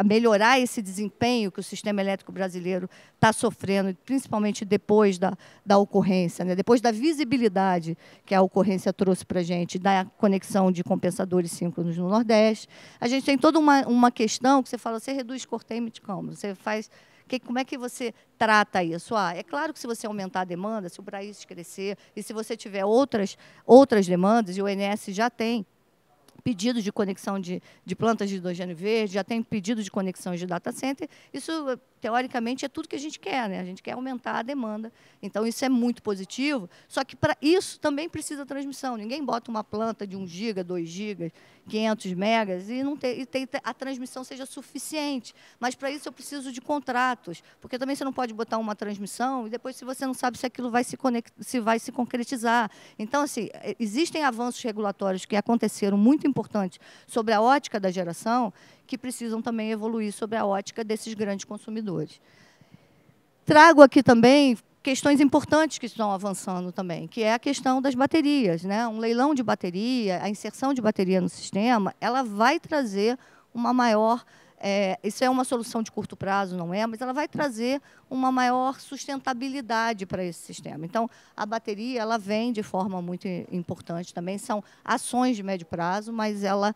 melhorar esse desempenho que o sistema elétrico brasileiro está sofrendo, principalmente depois da ocorrência, né? Depois da visibilidade que a ocorrência trouxe para a gente, da conexão de compensadores síncronos no Nordeste. A gente tem toda uma questão que você fala, você reduz corteio de câmbio, você faz... Como é que você trata isso? É claro que se você aumentar a demanda, se o país crescer, e se você tiver outras demandas, e o ONS já tem pedidos de conexão de plantas de hidrogênio verde, já tem pedido de conexão de data center, isso, teoricamente, é tudo que a gente quer, né? A gente quer aumentar a demanda. Então, isso é muito positivo, só que para isso também precisa transmissão. Ninguém bota uma planta de 1 GB, 2 GB, 500 megas e a transmissão seja suficiente. Mas, para isso, eu preciso de contratos, porque também você não pode botar uma transmissão e depois, se você não sabe se aquilo vai se concretizar. Então, assim, existem avanços regulatórios que aconteceram muito importantes sobre a ótica da geração, que precisam também evoluir sobre a ótica desses grandes consumidores. Trago aqui também questões importantes que estão avançando também, que é a questão das baterias, né? Um leilão de bateria, a inserção de bateria no sistema, ela vai trazer uma maior... isso é uma solução de curto prazo, não é? Mas ela vai trazer uma maior sustentabilidade para esse sistema. Então, a bateria ela vem de forma muito importante também. São ações de médio prazo, mas ela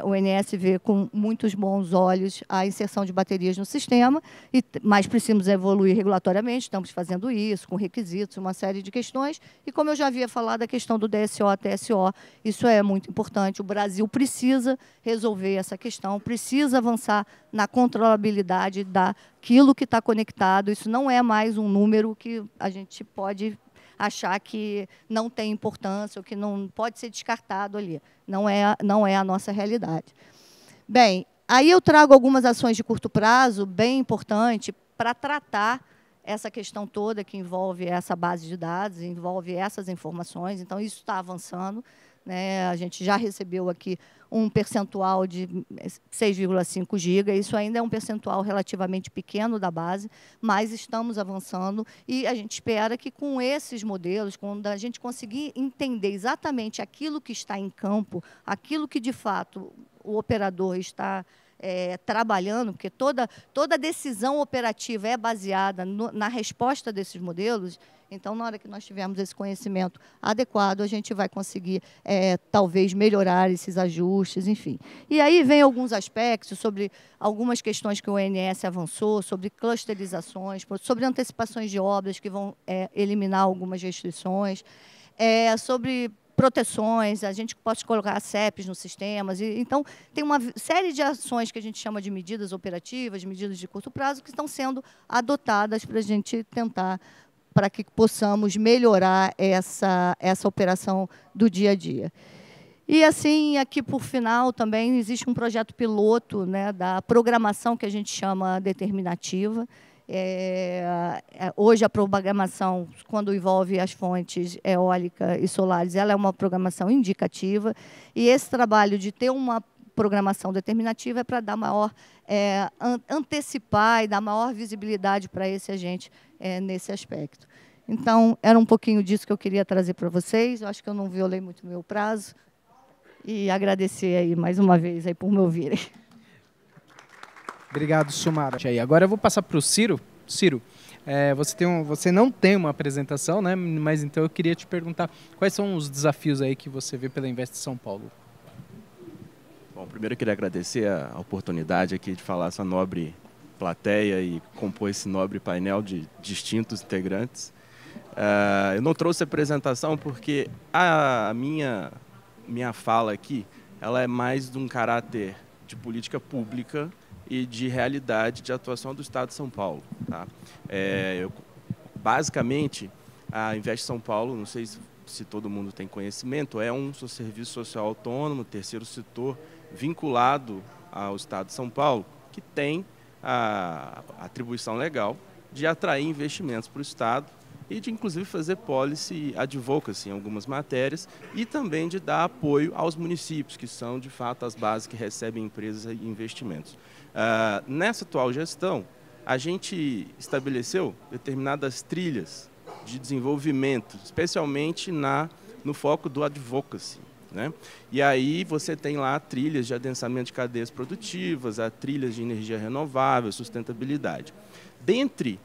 o ONS vê com muitos bons olhos a inserção de baterias no sistema, mas precisamos evoluir regulatoriamente, estamos fazendo isso, com requisitos, uma série de questões. E, como eu já havia falado, a questão do DSO, TSO, isso é muito importante. O Brasil precisa resolver essa questão, precisa avançar na controlabilidade daquilo que está conectado. Isso não é mais um número que a gente pode achar que não tem importância ou que não pode ser descartado ali. Não é a nossa realidade. Bem, aí eu trago algumas ações de curto prazo, bem importante, para tratar essa questão toda que envolve essa base de dados, envolve essas informações. Então, isso está avançando, né? A gente já recebeu aqui um percentual de 6,5 GB. Isso ainda é um percentual relativamente pequeno da base, mas estamos avançando e a gente espera que, com esses modelos, quando a gente conseguir entender exatamente aquilo que está em campo, aquilo que, de fato, o operador está trabalhando, porque toda decisão operativa é baseada na resposta desses modelos. Então, na hora que nós tivermos esse conhecimento adequado, a gente vai conseguir, talvez, melhorar esses ajustes, enfim. E aí vem alguns aspectos sobre algumas questões que o ONS avançou, sobre clusterizações, sobre antecipações de obras que vão eliminar algumas restrições, sobre proteções, a gente pode colocar CEPs nos sistemas. Então, tem uma série de ações que a gente chama de medidas operativas, de medidas de curto prazo, que estão sendo adotadas para a gente tentar, para que possamos melhorar essa operação do dia a dia. E, assim, aqui, por final, também existe um projeto piloto, né, da programação que a gente chama determinativa. Hoje, a programação, quando envolve as fontes eólica e solares, ela é uma programação indicativa. E esse trabalho de ter uma programação determinativa é para dar maior, antecipar e dar maior visibilidade para esse agente nesse aspecto. Então, era um pouquinho disso que eu queria trazer para vocês. Eu acho que eu não violei muito o meu prazo. E agradecer aí, mais uma vez aí por me ouvirem. Obrigado, Sumara. Agora eu vou passar para o Ciro. Ciro, você não tem uma apresentação, né? Mas então eu queria te perguntar quais são os desafios aí que você vê pela Invest São Paulo. Bom, primeiro eu queria agradecer a oportunidade aqui de falar essa nobre plateia e compor esse nobre painel de distintos integrantes. Eu não trouxe apresentação porque a minha fala aqui ela é mais de um caráter de política pública e de realidade de atuação do Estado de São Paulo. Tá? Basicamente, a Invest São Paulo, não sei se se todo mundo tem conhecimento, é um serviço social autônomo, terceiro setor, vinculado ao Estado de São Paulo, que tem a atribuição legal de atrair investimentos para o Estado e de, inclusive, fazer policy advocacy em algumas matérias e também de dar apoio aos municípios, que são, de fato, as bases que recebem empresas e investimentos. Nessa atual gestão, a gente estabeleceu determinadas trilhas de desenvolvimento, especialmente no foco do advocacy, né? E aí você tem lá trilhas de adensamento de cadeias produtivas, trilhas de energia renovável, sustentabilidade. Dentre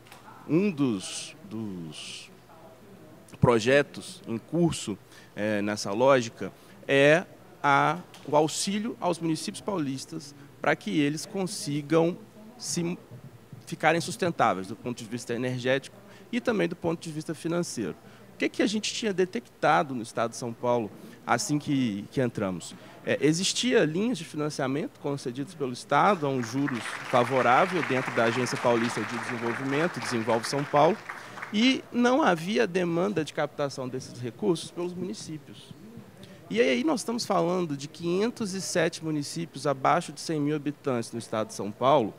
um dos projetos em curso nessa lógica é o auxílio aos municípios paulistas para que eles consigam ficarem sustentáveis do ponto de vista energético e também do ponto de vista financeiro. O que a gente tinha detectado no Estado de São Paulo assim que entramos? Existia linhas de financiamento concedidas pelo Estado a um juros favorável dentro da Agência Paulista de Desenvolvimento, Desenvolve São Paulo, e não havia demanda de captação desses recursos pelos municípios. E aí nós estamos falando de 507 municípios abaixo de 100 mil habitantes no Estado de São Paulo,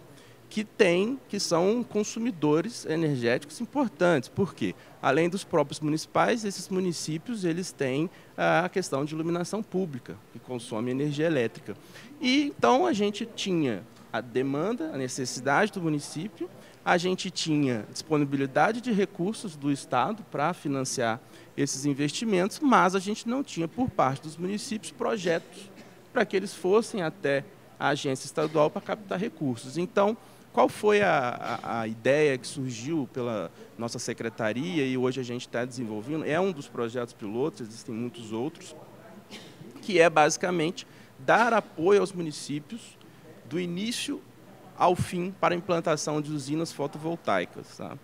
que são consumidores energéticos importantes. Por quê? Além dos próprios municipais, esses municípios eles têm a questão de iluminação pública, que consome energia elétrica. E então a gente tinha a demanda, a necessidade do município, a gente tinha disponibilidade de recursos do Estado para financiar esses investimentos, mas a gente não tinha, por parte dos municípios, projetos para que eles fossem até a agência estadual para captar recursos. Então, qual foi a ideia que surgiu pela nossa secretaria e hoje a gente está desenvolvendo? É um dos projetos pilotos, existem muitos outros, que é basicamente dar apoio aos municípios do início ao fim para a implantação de usinas fotovoltaicas. Tá?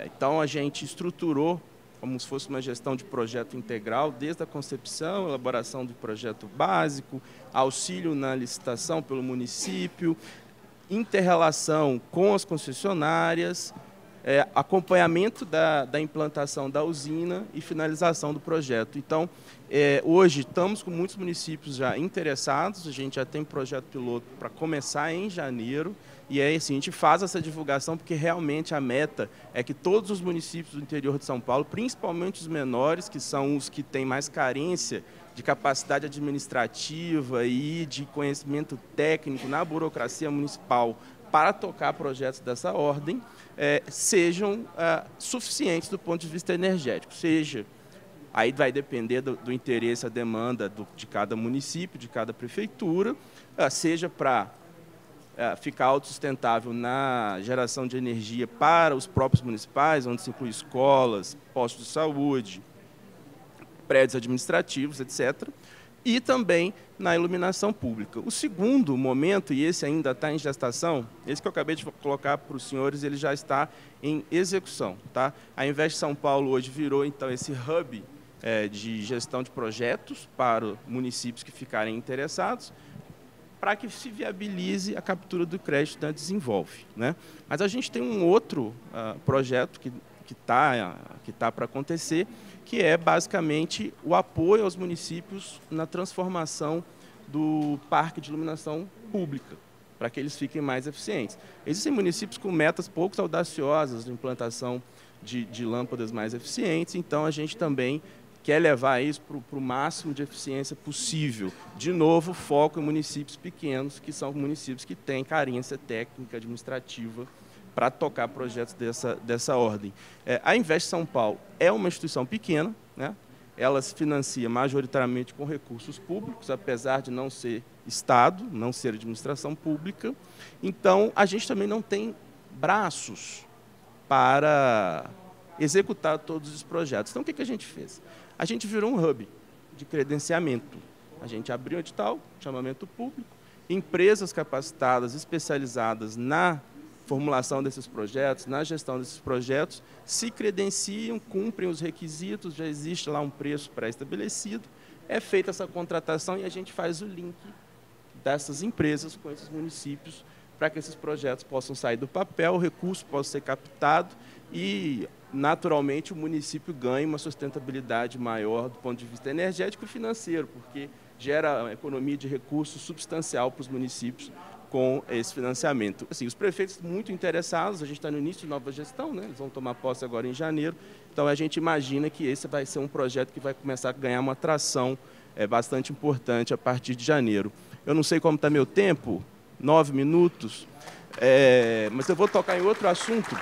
Então, a gente estruturou como se fosse uma gestão de projeto integral, desde a concepção, elaboração do projeto básico, auxílio na licitação pelo município, inter-relação com as concessionárias, acompanhamento da implantação da usina e finalização do projeto. Então, hoje estamos com muitos municípios já interessados, a gente já tem projeto piloto para começar em janeiro, e aí assim, a gente faz essa divulgação porque realmente a meta é que todos os municípios do interior de São Paulo, principalmente os menores, que são os que têm mais carência de capacidade administrativa e de conhecimento técnico na burocracia municipal para tocar projetos dessa ordem, sejam suficientes do ponto de vista energético. Aí vai depender do interesse, a demanda de cada município, de cada prefeitura, seja para ficar autossustentável na geração de energia para os próprios municipais, onde se inclui escolas, postos de saúde, prédios administrativos, etc., e também na iluminação pública. O segundo momento, e esse ainda está em gestação, esse que eu acabei de colocar para os senhores, ele já está em execução. Tá? A Invest São Paulo hoje virou, então, esse hub de gestão de projetos para municípios que ficarem interessados, para que se viabilize a captura do crédito da Desenvolve. Né? Mas a gente tem um outro projeto que está para acontecer, que é basicamente o apoio aos municípios na transformação do parque de iluminação pública, para que eles fiquem mais eficientes. Existem municípios com metas pouco audaciosas de implantação de lâmpadas mais eficientes, então a gente também quer levar isso para o máximo de eficiência possível. De novo, foco em municípios pequenos, que são municípios que têm carência técnica, administrativa, para tocar projetos dessa ordem. A Invest São Paulo é uma instituição pequena, né? Ela se financia majoritariamente com recursos públicos, apesar de não ser Estado, não ser administração pública. Então, a gente também não tem braços para executar todos os projetos. Então, o que a gente fez? A gente virou um hub de credenciamento. A gente abriu um edital, chamamento público, empresas capacitadas, especializadas na formulação desses projetos, na gestão desses projetos, se credenciam, cumprem os requisitos, já existe lá um preço pré-estabelecido, é feita essa contratação e a gente faz o link dessas empresas com esses municípios para que esses projetos possam sair do papel, o recurso possa ser captado e naturalmente o município ganha uma sustentabilidade maior do ponto de vista energético e financeiro, porque gera uma economia de recursos substancial para os municípios com esse financiamento. Assim, os prefeitos muito interessados, a gente está no início de nova gestão, né? Eles vão tomar posse agora em janeiro, então a gente imagina que esse vai ser um projeto que vai começar a ganhar uma atração bastante importante a partir de janeiro. Eu não sei como está meu tempo, 9 minutos, mas eu vou tocar em outro assunto.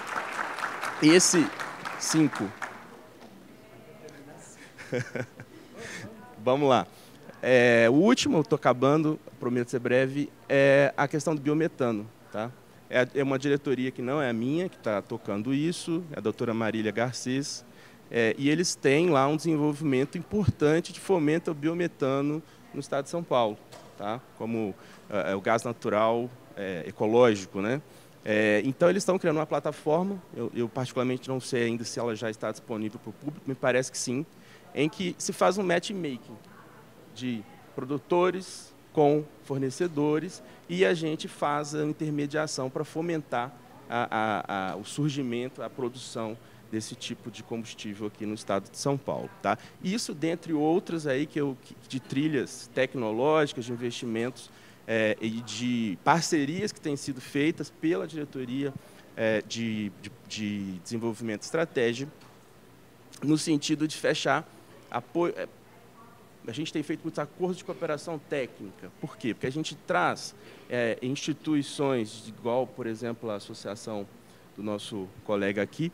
Esse 5. Vamos lá. O último, eu estou acabando, prometo ser breve, é a questão do biometano. Tá? É uma diretoria que não é a minha, que está tocando isso, é a doutora Marília Garcês, e eles têm lá um desenvolvimento importante de fomento ao biometano no estado de São Paulo, tá? Como o gás natural ecológico, né? Então, eles estão criando uma plataforma, eu particularmente não sei ainda se ela já está disponível para o público, me parece que sim, em que se faz um matchmaking de produtores com fornecedores e a gente faz a intermediação para fomentar o surgimento, a produção desse tipo de combustível aqui no estado de São Paulo. Tá? Isso, dentre outras, aí, de trilhas tecnológicas, de investimentos e de parcerias que têm sido feitas pela diretoria de desenvolvimento e estratégia, no sentido de fechar apoio. A gente tem feito muitos acordos de cooperação técnica. Por quê? Porque a gente traz instituições, igual, por exemplo, a associação do nosso colega aqui,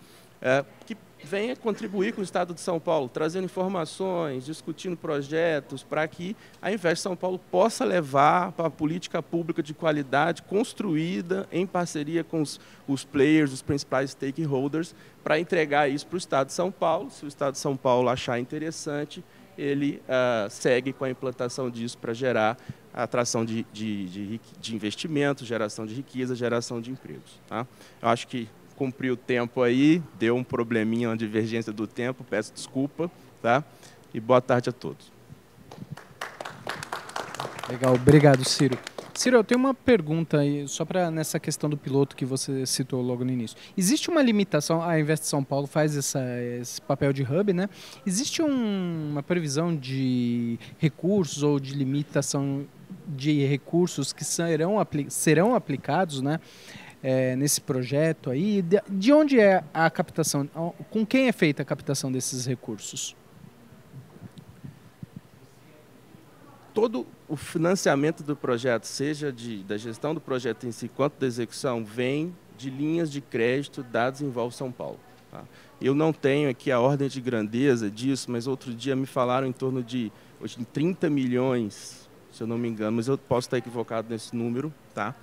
que venha contribuir com o Estado de São Paulo, trazendo informações, discutindo projetos, para que a Invest São Paulo possa levar para uma política pública de qualidade construída em parceria com os players, os principais stakeholders, para entregar isso para o Estado de São Paulo. Se o Estado de São Paulo achar interessante, ele segue com a implantação disso para gerar a atração de investimentos, geração de riqueza, geração de empregos. Tá? Eu acho que cumpri o tempo aí, deu um probleminha, uma divergência do tempo, peço desculpa, tá? E boa tarde a todos. Legal, obrigado, Ciro. Ciro, eu tenho uma pergunta aí, só para nessa questão do piloto que você citou logo no início. Existe uma limitação, a Invest São Paulo faz esse papel de hub, né? Existe uma previsão de recursos ou de limitação de recursos que serão aplicados, né? Nesse projeto aí, de onde é a captação, com quem é feita a captação desses recursos? Todo o financiamento do projeto, seja da gestão do projeto em si, quanto da execução, vem de linhas de crédito da Desenvolve São Paulo. Tá? Eu não tenho aqui a ordem de grandeza disso, mas outro dia me falaram em torno de 30 milhões, se eu não me engano, mas eu posso estar equivocado nesse número, tá?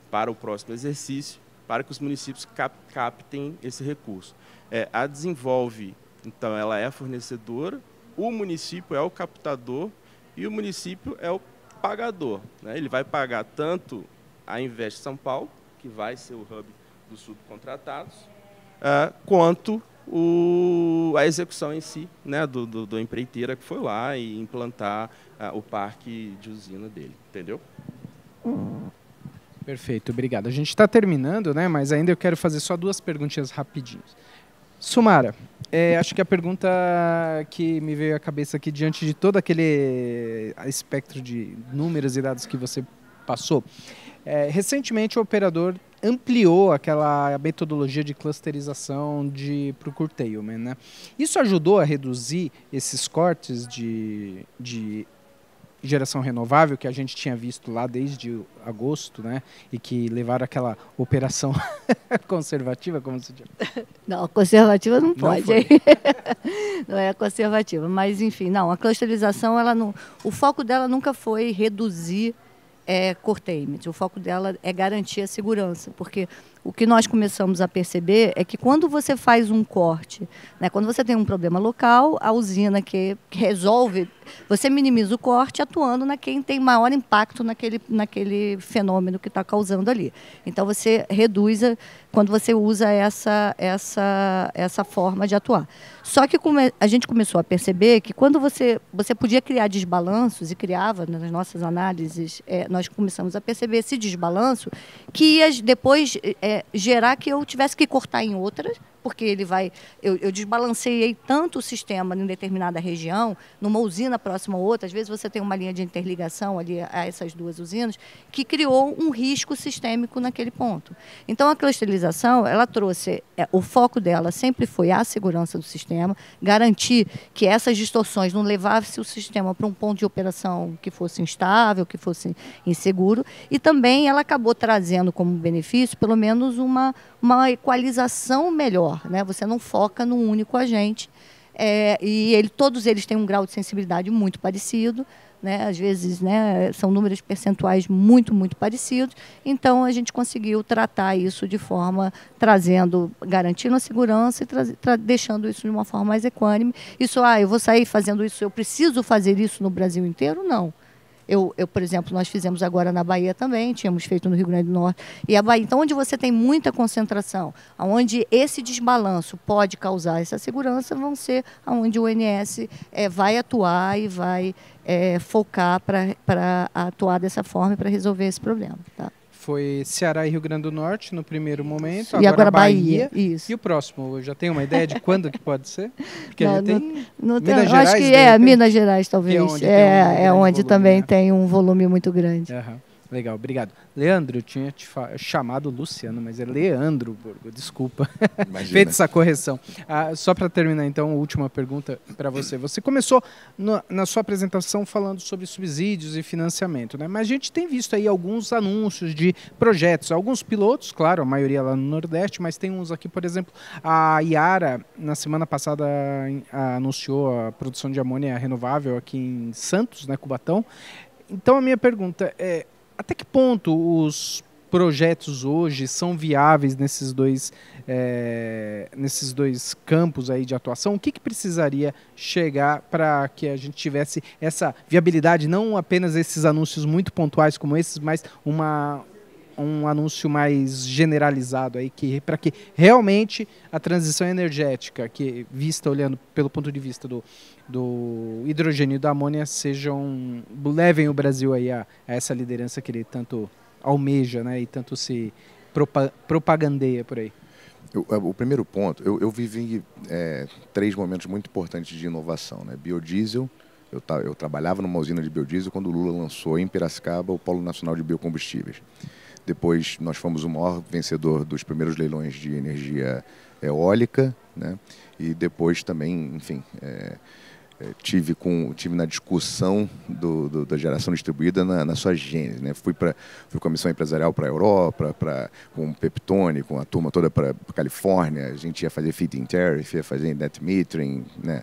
Para o próximo exercício, para que os municípios captem esse recurso. A Desenvolve, então, ela é a fornecedora, o município é o captador e o município é o pagador. Né? Ele vai pagar tanto a Invest São Paulo, que vai ser o hub dos subcontratados, quanto a execução em si, né, do empreiteira que foi lá e implantar o parque de usina dele. Entendeu? Perfeito, obrigado. A gente está terminando, né? Mas ainda eu quero fazer só 2 perguntinhas rapidinhas. Sumara, acho que a pergunta que me veio à cabeça aqui, diante de todo aquele espectro de números e dados que você passou, recentemente o operador ampliou aquela metodologia de clusterização para o curtailment, né? Isso ajudou a reduzir esses cortes de geração renovável que a gente tinha visto lá desde agosto, né? E que levaram àquela operação conservativa, como se diz? Não, conservativa não pode. Não, não é conservativa, mas enfim, não. A clusterização, o foco dela nunca foi reduzir curtailment. O foco dela é garantir a segurança, porque o que nós começamos a perceber é que quando você faz um corte, né, quando você tem um problema local, a usina que resolve, você minimiza o corte atuando na quem tem maior impacto naquele fenômeno que está causando ali. Então, você reduz quando você usa essa forma de atuar. Só que a gente começou a perceber que quando você podia criar desbalanços, e criava nas nossas análises, nós começamos a perceber esse desbalanço que ia depois gerar que eu tivesse que cortar em outras, porque ele vai... Eu desbalanceei tanto o sistema em determinada região, numa usina próxima a outra, às vezes você tem uma linha de interligação ali a essas duas usinas, que criou um risco sistêmico naquele ponto. Então, a clusterização, ela trouxe... o foco dela sempre foi a segurança do sistema, garantir que essas distorções não levassem o sistema para um ponto de operação que fosse instável, que fosse inseguro, e também ela acabou trazendo como benefício, pelo menos, uma equalização melhor, né? Você não foca num único agente, todos eles têm um grau de sensibilidade muito parecido, né? Às vezes, né, são números percentuais muito, muito parecidos, então a gente conseguiu tratar isso de forma, garantindo a segurança e deixando isso de uma forma mais equânime. Isso, eu vou sair fazendo isso, eu preciso fazer isso no Brasil inteiro? Não. Por exemplo, nós fizemos agora na Bahia também, tínhamos feito no Rio Grande do Norte. E a Bahia, então, onde você tem muita concentração, onde esse desbalanço pode causar essa segurança, vão ser onde o ONS vai atuar e vai focar para atuar dessa forma e para resolver esse problema. Tá? Foi Ceará e Rio Grande do Norte no primeiro momento, e agora Bahia. Isso. E o próximo, já tem uma ideia de quando que pode ser? Porque não, tem não Minas Gerais. Acho que Minas Gerais, talvez. Onde também tem um volume muito grande. Uhum. Legal, obrigado. Leandro, eu tinha te chamado Luciano, mas é Leandro Borgo, desculpa. Feita essa correção. Só para terminar, então, a última pergunta para você. Você começou na sua apresentação falando sobre subsídios e financiamento, né? Mas a gente tem visto aí alguns anúncios de projetos, alguns pilotos, claro, a maioria lá no Nordeste, mas tem uns aqui, por exemplo, a Yara, na semana passada, anunciou a produção de amônia renovável aqui em Santos, né, Cubatão. Então, a minha pergunta é: até que ponto os projetos hoje são viáveis nesses dois campos aí de atuação? O que precisaria chegar para que a gente tivesse essa viabilidade, não apenas esses anúncios muito pontuais como esses, mas um anúncio mais generalizado aí, para que realmente a transição energética, olhando pelo ponto de vista do hidrogênio e da amônia, levem o Brasil aí a essa liderança que ele tanto almeja, né, e tanto se propagandeia por aí? O primeiro ponto, eu vivi 3 momentos muito importantes de inovação, né? Biodiesel. Eu trabalhava numa usina de biodiesel quando o Lula lançou em Piracicaba o Polo Nacional de Biocombustíveis. Depois nós fomos o maior vencedor dos primeiros leilões de energia eólica, né? E depois também, enfim, tive na discussão da geração distribuída na sua gênese, né? Fui com a missão empresarial para a Europa, com o Peptone, com a turma toda para a Califórnia. A gente ia fazer feed-in tariff, ia fazer net metering, né?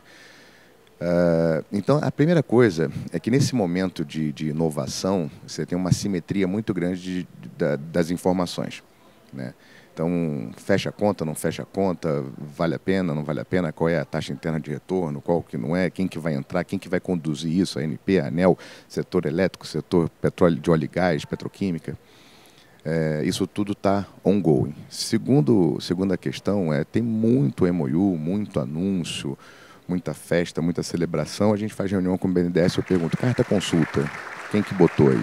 Então, a primeira coisa é que nesse momento de inovação, você tem uma simetria muito grande das informações, né? Então, fecha a conta, não fecha a conta, vale a pena, não vale a pena, qual é a taxa interna de retorno, qual que não é, quem que vai entrar, quem que vai conduzir isso, a ANP, a ANEEL, setor elétrico, setor petróleo, de óleo e gás, petroquímica. Isso tudo está ongoing. Segunda questão tem muito MOU, muito anúncio, muita festa, muita celebração. A gente faz reunião com o BNDES e eu pergunto: carta consulta, quem que botou aí?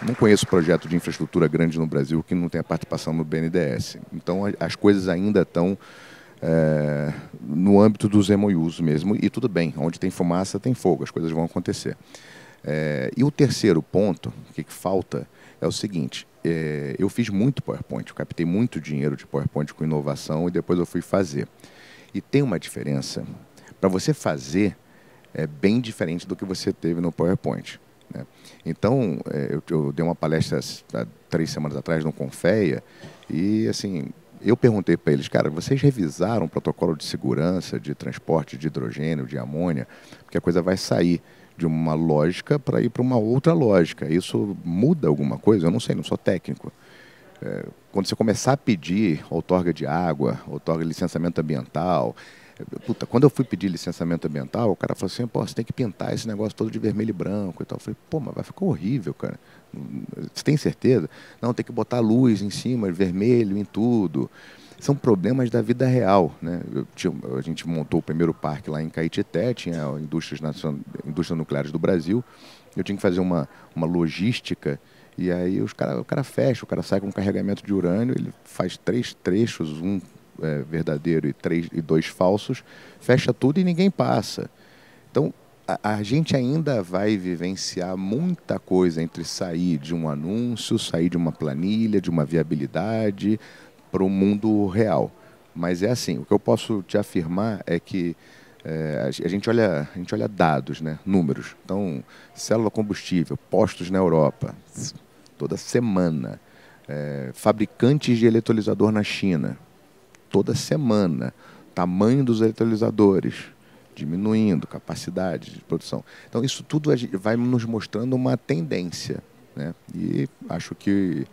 Não conheço projeto de infraestrutura grande no Brasil que não tenha participação no BNDES. Então, as coisas ainda estão no âmbito dos MOUs mesmo, e tudo bem, onde tem fumaça tem fogo, as coisas vão acontecer. E o terceiro ponto, que falta, é o seguinte: eu fiz muito PowerPoint, eu captei muito dinheiro de PowerPoint com inovação e depois eu fui fazer. E tem uma diferença. Para você fazer, é bem diferente do que você teve no PowerPoint, né? Então, eu dei uma palestra há 3 semanas atrás no Confeia e, assim, eu perguntei para eles: cara, vocês revisaram o protocolo de segurança de transporte de hidrogênio, de amônia? Porque a coisa vai sair de uma lógica para ir para uma outra lógica. Isso muda alguma coisa? Eu não sei, não sou técnico. Quando você começar a pedir outorga de água, outorga de licenciamento ambiental... quando eu fui pedir licenciamento ambiental, o cara falou assim: pô, você tem que pintar esse negócio todo de vermelho e branco e tal. Eu falei: pô, mas vai ficar horrível, cara. Você tem certeza? Não, tem que botar luz em cima, vermelho em tudo. São problemas da vida real, né? A gente montou o primeiro parque lá em Caetité, tinha indústrias nucleares do Brasil. Eu tinha que fazer uma logística. E aí o cara fecha, o cara sai com um carregamento de urânio, ele faz 3 trechos, um verdadeiro e 2 falsos, fecha tudo e ninguém passa. Então, a gente ainda vai vivenciar muita coisa entre sair de um anúncio, sair de uma planilha, de uma viabilidade, para o mundo real. Mas é assim, o que eu posso te afirmar é que a gente olha dados, né, números. Então, célula combustível, postos na Europa, toda semana. Fabricantes de eletrolisador na China, toda semana. Tamanho dos eletrolisadores diminuindo, capacidade de produção. Então, isso tudo vai nos mostrando uma tendência, né? E acho que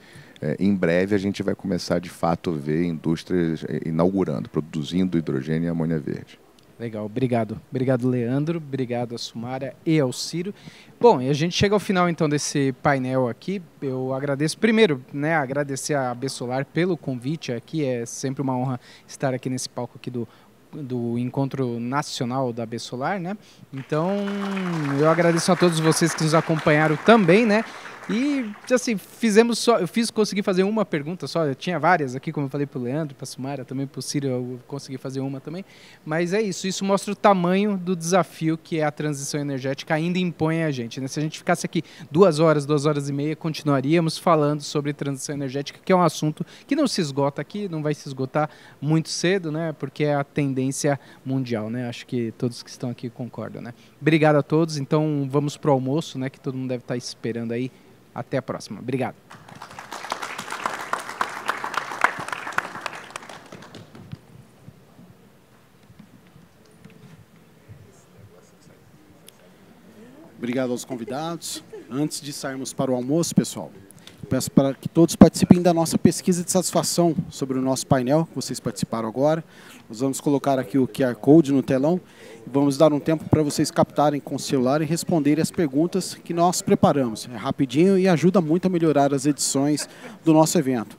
em breve a gente vai começar, de fato, a ver indústrias inaugurando, produzindo hidrogênio e amônia verde. Legal, obrigado. Obrigado, Leandro. Obrigado a Sumária e ao Ciro. Bom, e a gente chega ao final, então, desse painel aqui. Eu agradeço, primeiro, né, agradecer a Bessolar pelo convite aqui. É sempre uma honra estar aqui nesse palco aqui do Encontro Nacional da Bessolar, né? Então, eu agradeço a todos vocês que nos acompanharam também, né? E, assim, consegui fazer uma pergunta só. Eu tinha várias aqui, como eu falei para o Leandro, para a Sumária, também para o Ciro, eu consegui fazer uma também. Mas é isso. Isso mostra o tamanho do desafio que a transição energética ainda impõe a gente, né? Se a gente ficasse aqui 2 horas, 2 horas e meia, continuaríamos falando sobre transição energética, que é um assunto que não se esgota aqui, não vai se esgotar muito cedo, né? Porque é a tendência mundial, né? Acho que todos que estão aqui concordam, né? Obrigado a todos. Então, vamos para o almoço, né? Que todo mundo deve estar esperando aí. Até a próxima. Obrigado. Obrigado aos convidados. Antes de sairmos para o almoço, pessoal, peço para que todos participem da nossa pesquisa de satisfação sobre o nosso painel, que vocês participaram agora. Nós vamos colocar aqui o QR Code no telão e vamos dar um tempo para vocês captarem com o celular e responderem as perguntas que nós preparamos. É rapidinho e ajuda muito a melhorar as edições do nosso evento.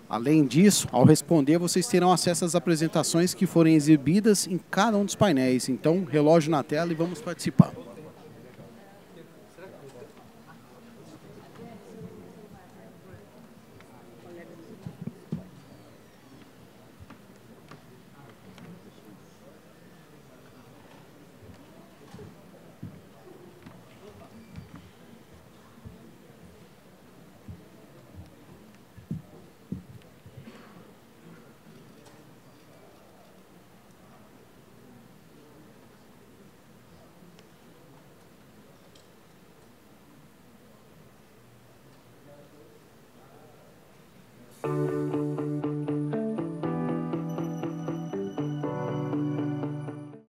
Além disso, ao responder, vocês terão acesso às apresentações que forem exibidas em cada um dos painéis. Então, relógio na tela e vamos participar.